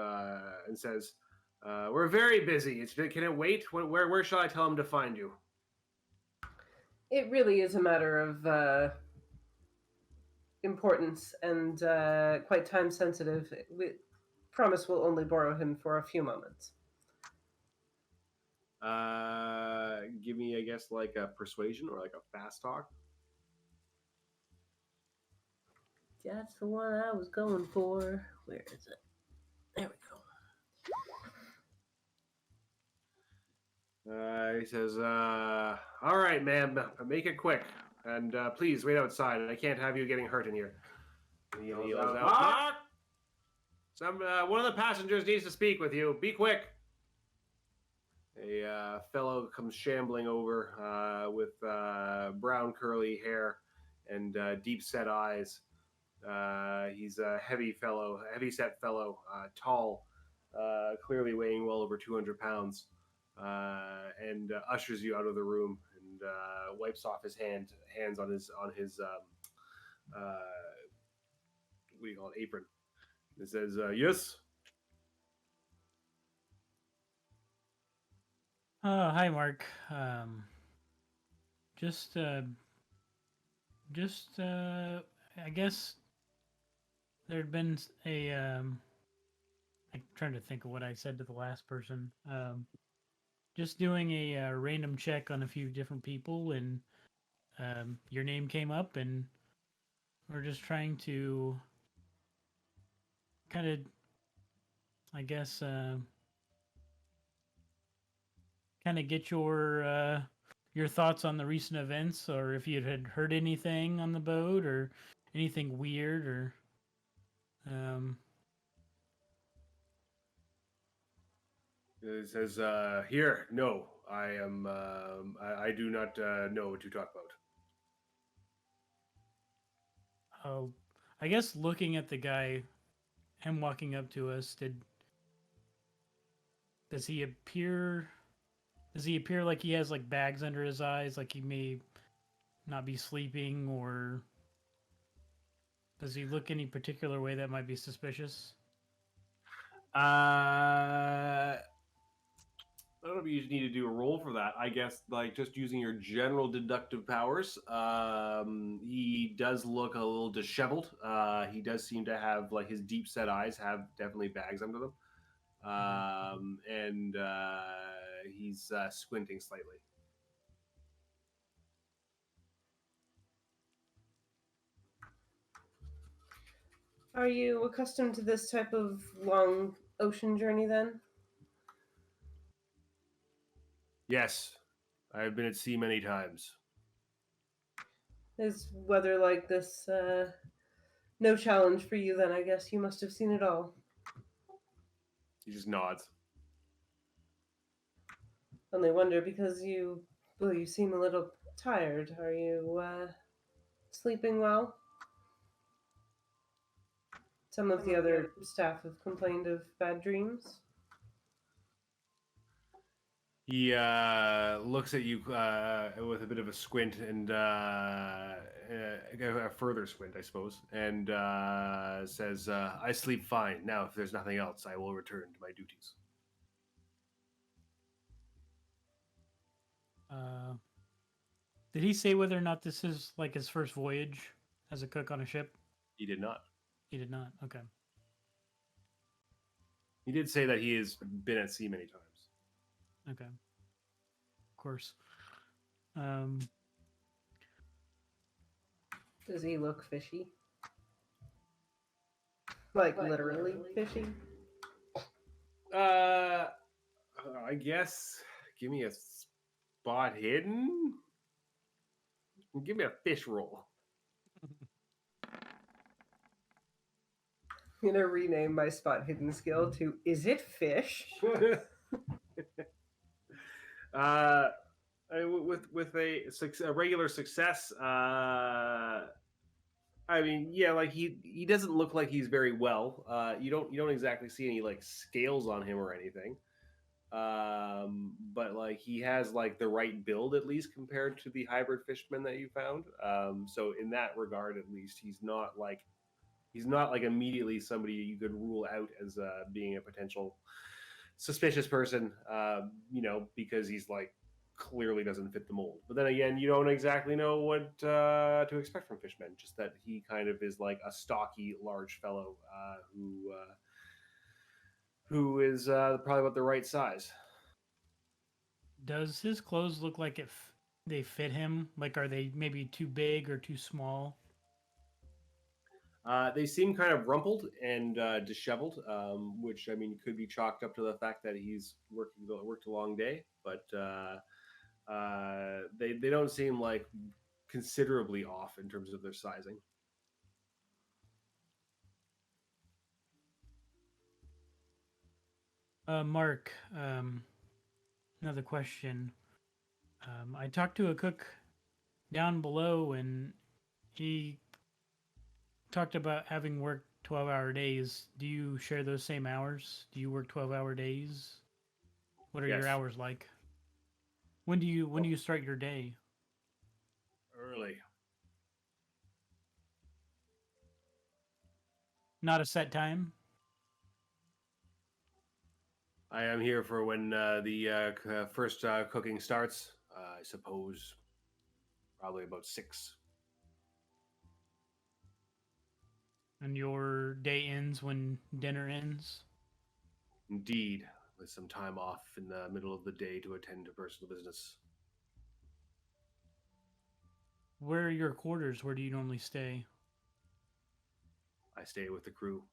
"We're very busy. Can it wait? Where shall I tell him to find you?" It really is a matter of importance and quite time sensitive. We promise we'll only borrow him for a few moments. Give me, I guess, like a persuasion or like a fast talk. That's the one I was going for. Where is it? There we go. He says, "All right, ma'am, make it quick, and please wait outside. I can't have you getting hurt in here." And he yells out, "Mark! One of the passengers needs to speak with you. Be quick." A fellow comes shambling over with brown curly hair and deep-set eyes. He's a heavy-set fellow, tall, clearly weighing well over 200 pounds, and ushers you out of the room and wipes off his hands on his what do you call it, apron. It says, "Yes." Hi, Mark. Just, I guess there'd been I'm trying to think of what I said to the last person. Just doing a random check on a few different people, and your name came up, and we're just trying to kind of, I guess, kind of get your thoughts on the recent events, or if you had heard anything on the boat, or anything weird, or It says, "Here, no. I do not know what you talk about. Oh, I guess looking at the guy, him walking up to us, does he appear? Does he appear like he has like bags under his eyes, like he may not be sleeping, or does he look any particular way that might be suspicious? I don't know if you need to do a roll for that. I guess like just using your general deductive powers. He does look a little disheveled. He does seem to have like his deep set eyes have definitely bags under them, and he's squinting slightly. Are you accustomed to this type of long ocean journey then? Yes, I have been at sea many times. Is weather like this no challenge for you then? I guess you must have seen it all. He just nods. Only wonder because you seem a little tired. Are you sleeping well? Some of the other staff have complained of bad dreams. He looks at you with a bit of a squint and a further squint, I suppose, and says, "I sleep fine. Now, if there's nothing else, I will return to my duties." Did he say whether or not this is like his first voyage as a cook on a ship? He did not. He did not. Okay. He did say that he has been at sea many times. Okay. Of course. Does he look fishy? Like literally fishy? I guess. Give me a spot hidden. Give me a fish roll. I'm gonna rename my spot hidden skill to "Is it fish?" With a regular success, I mean, yeah, like he doesn't look like he's very well. You don't exactly see any like scales on him or anything. But like he has like the right build at least compared to the hybrid fisherman that you found. So in that regard, at least he's not like immediately somebody you could rule out as being a potential suspicious person. Because he's like clearly doesn't fit the mold. But then again, you don't exactly know what to expect from fishmen. Just that he kind of is like a stocky, large fellow who is probably about the right size. Does his clothes look like they fit him? Like, are they maybe too big or too small? They seem kind of rumpled and disheveled, which I mean could be chalked up to the fact that he's worked a long day. But they don't seem like considerably off in terms of their sizing. Mark, another question. I talked to a cook down below, and he talked about having worked 12-hour days. Do you share those same hours? Do you work 12-hour days? What are your Yes. hours like? When do you start your day? Early. Not a set time? I am here for when the first cooking starts. I suppose probably about 6. And your day ends when dinner ends? Indeed, with some time off in the middle of the day to attend to personal business. Where are your quarters? Where do you normally stay? I stay with the crew.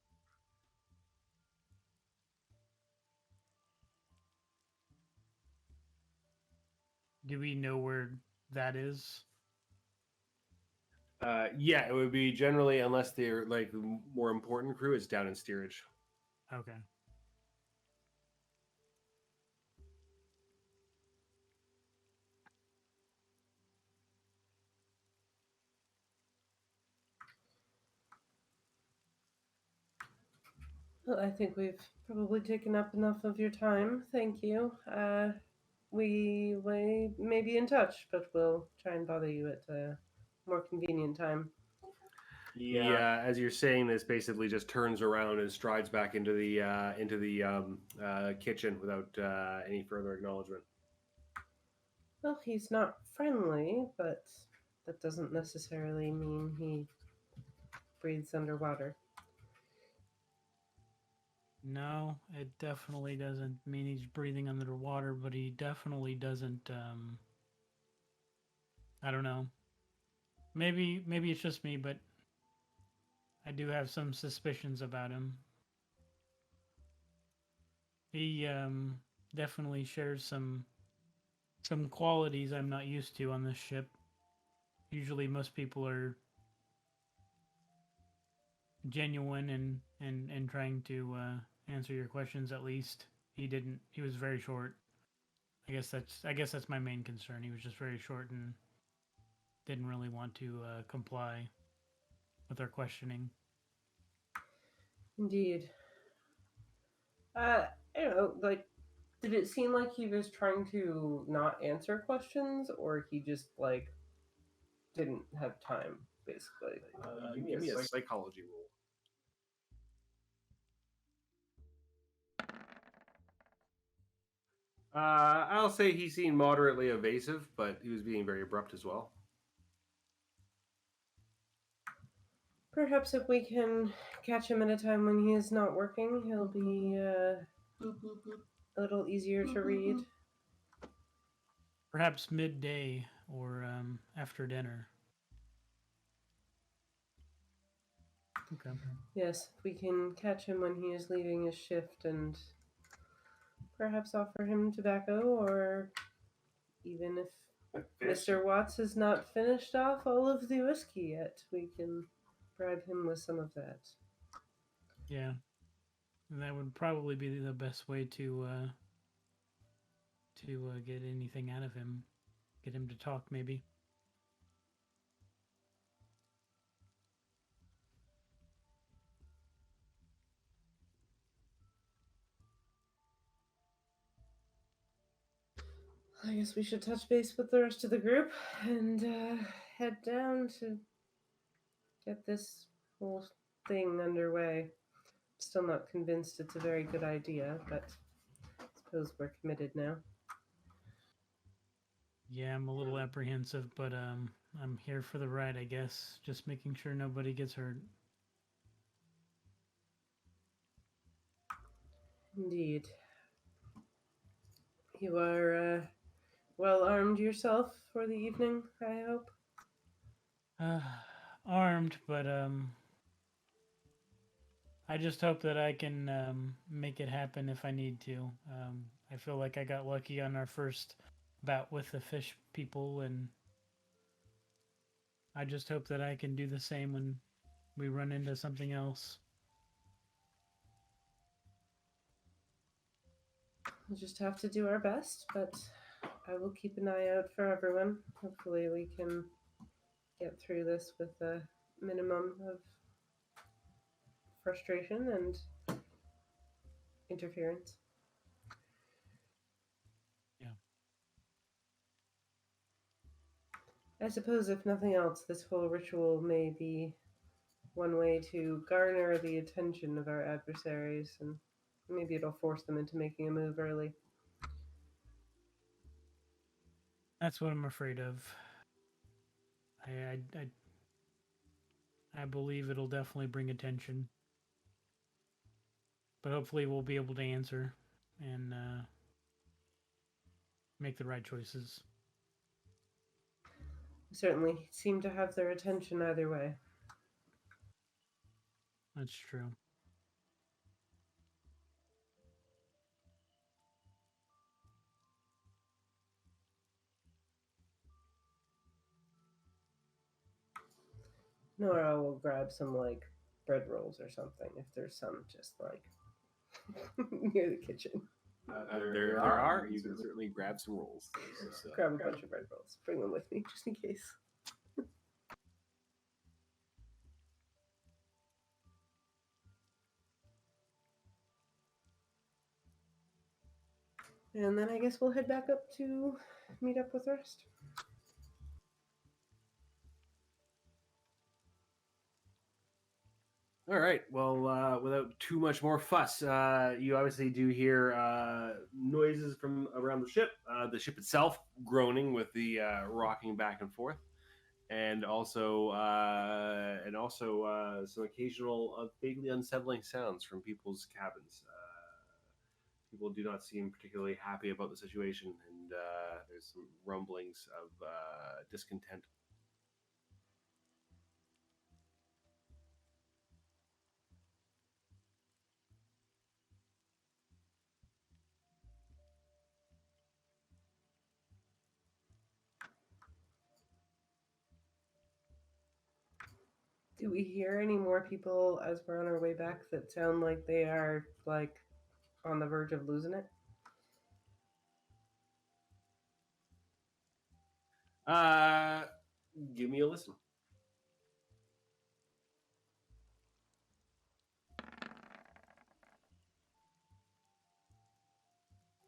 Do we know where that is? Yeah, it would be generally, unless they're like more important crew, it's down in steerage. Okay. Well, I think we've probably taken up enough of your time. Thank you. We may be in touch, but we'll try and bother you at a more convenient time. He, as you're saying this, basically just turns around and strides back into the kitchen without any further acknowledgement. Well, he's not friendly, but that doesn't necessarily mean he breathes underwater. No, it definitely doesn't mean he's breathing under the water, but he definitely doesn't. I don't know. Maybe it's just me, but I do have some suspicions about him. He definitely shares some qualities I'm not used to on this ship. Usually, most people are genuine and trying to answer your questions. At least he didn't. He was very short. I guess that's my main concern. He was just very short and didn't really want to comply with our questioning. Indeed. I don't know, like, did it seem like he was trying to not answer questions, or he just, like, didn't have time, basically? Give me a psychology roll. I'll say he seemed moderately evasive, but he was being very abrupt as well. Perhaps if we can catch him at a time when he is not working, he'll be a little easier to read. Perhaps midday or after dinner. Okay. Yes, if we can catch him when he is leaving his shift and perhaps offer him tobacco, or even if Mr. Watts has not finished off all of the whiskey yet, we can bribe him with some of that. Yeah, and that would probably be the best way to get anything out of him. Get him to talk, maybe. I guess we should touch base with the rest of the group and head down to get this whole thing underway. Still not convinced it's a very good idea, but I suppose we're committed now. Yeah, I'm a little apprehensive, but I'm here for the ride, I guess. Just making sure nobody gets hurt. Indeed. You are well armed yourself for the evening, I hope. Armed, but I just hope that I can make it happen if I need to. I feel like I got lucky on our first bout with the fish people, and I just hope that I can do the same when we run into something else. We'll just have to do our best, but I will keep an eye out for everyone. Hopefully we can get through this with a minimum of frustration and interference. Yeah. I suppose, if nothing else, this whole ritual may be one way to garner the attention of our adversaries, and maybe it'll force them into making a move early. That's what I'm afraid of. I believe it'll definitely bring attention, but hopefully we'll be able to answer and make the right choices. We certainly seem to have their attention either way. That's true. Nora will grab some, like, bread rolls or something, if there's some just, like, near the kitchen. There are. You can certainly grab some rolls. Grab a bunch of bread rolls. Bring them with me, just in case. And then I guess we'll head back up to meet up with the rest. All right. Well, without too much more fuss, you obviously do hear noises from around the ship. The ship itself groaning with the rocking back and forth, and also some occasional vaguely unsettling sounds from people's cabins. People do not seem particularly happy about the situation, and there's some rumblings of discontent. Do we hear any more people as we're on our way back that sound like they are like on the verge of losing it? Give me a listen.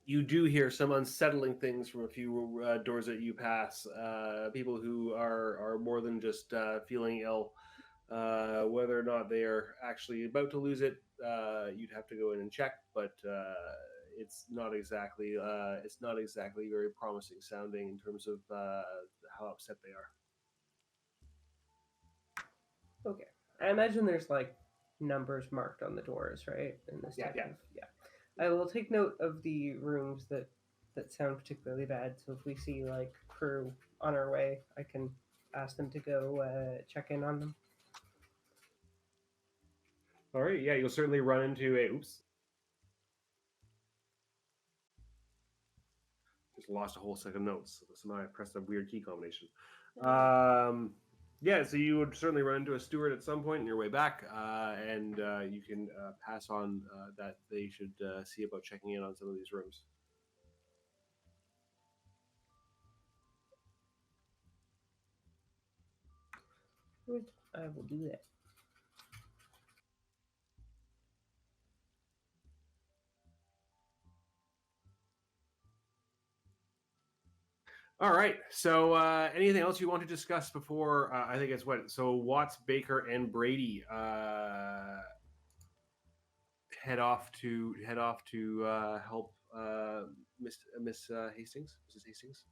You do hear some unsettling things from a few doors that you pass. People who are more than just feeling ill. Whether or not they are actually about to lose it, you'd have to go in and check. But it's not exactly very promising sounding in terms of how upset they are. Okay. I imagine there's like numbers marked on the doors, right? In this Yeah, type yeah. of I will take note of the rooms that sound particularly bad. So if we see like crew on our way, I can ask them to go check in on them. All right, yeah, you'll certainly run into a. Oops. Just lost a whole set of notes. So now I pressed a weird key combination. Yeah, so you would certainly run into a steward at some point in your way back, and you can pass on that they should see about checking in on some of these rooms. I will do that. All right. So, anything else you want to discuss before? I think it's what. So, Watts, Baker, and Brady head off to help Miss Hastings, Mrs. Hastings,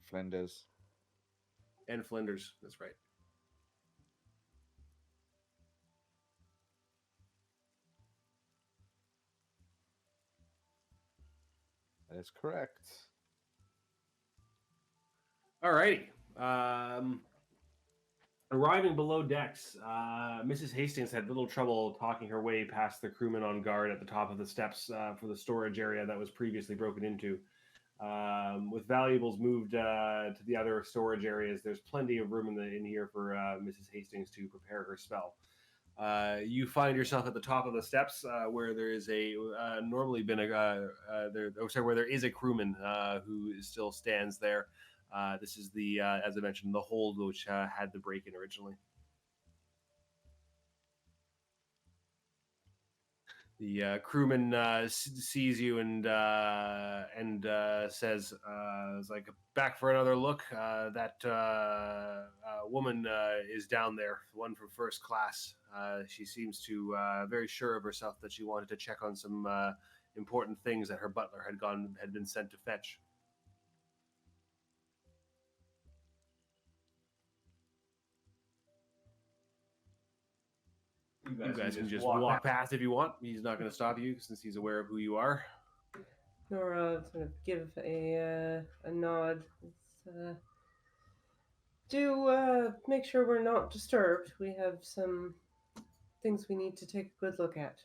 Flinders. and Flinders. That's right. That is correct. All righty. Arriving below decks, Mrs. Hastings had little trouble talking her way past the crewmen on guard at the top of the steps for the storage area that was previously broken into. With valuables moved to the other storage areas, there's plenty of room in here for Mrs. Hastings to prepare her spell. You find yourself at the top of the steps where there is normally been where there is a crewman who still stands there. This is as I mentioned, the hold which had the break-in originally. The crewman sees you and says, "It's like back for another look. That woman is down there, one from first class. She seems to very sure of herself that she wanted to check on some important things that her butler had been sent to fetch." You guys can just walk past if you want. He's not going to stop you since he's aware of who you are. Nora sort of give a nod. Do make sure we're not disturbed. We have some things we need to take a good look at.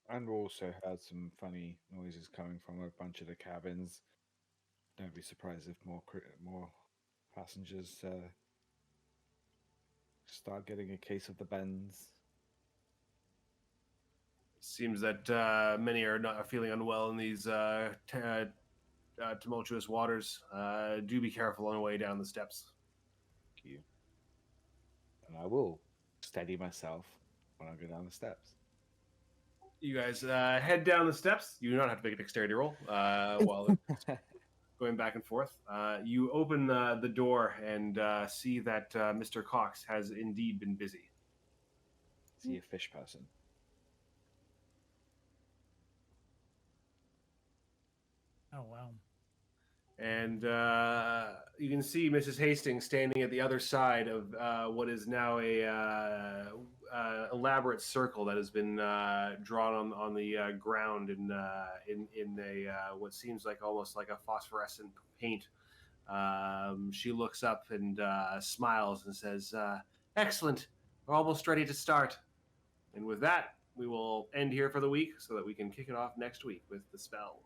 And we also heard some funny noises coming from a bunch of the cabins. Don't be surprised if more passengers start getting a case of the bends. Seems that many are not feeling unwell in these tumultuous waters. Do be careful on the way down the steps. Thank you. And I will steady myself when I go down the steps. You guys head down the steps. You do not have to make a dexterity roll while it's going back and forth. You open the door and see that Mr. Cox has indeed been busy. Is he a fish person? Oh wow. And you can see Mrs. Hastings standing at the other side of what is now a elaborate circle that has been drawn on the ground in a what seems like almost like a phosphorescent paint. She looks up and smiles and says, "Excellent, we're almost ready to start." And with that, we will end here for the week so that we can kick it off next week with the spell.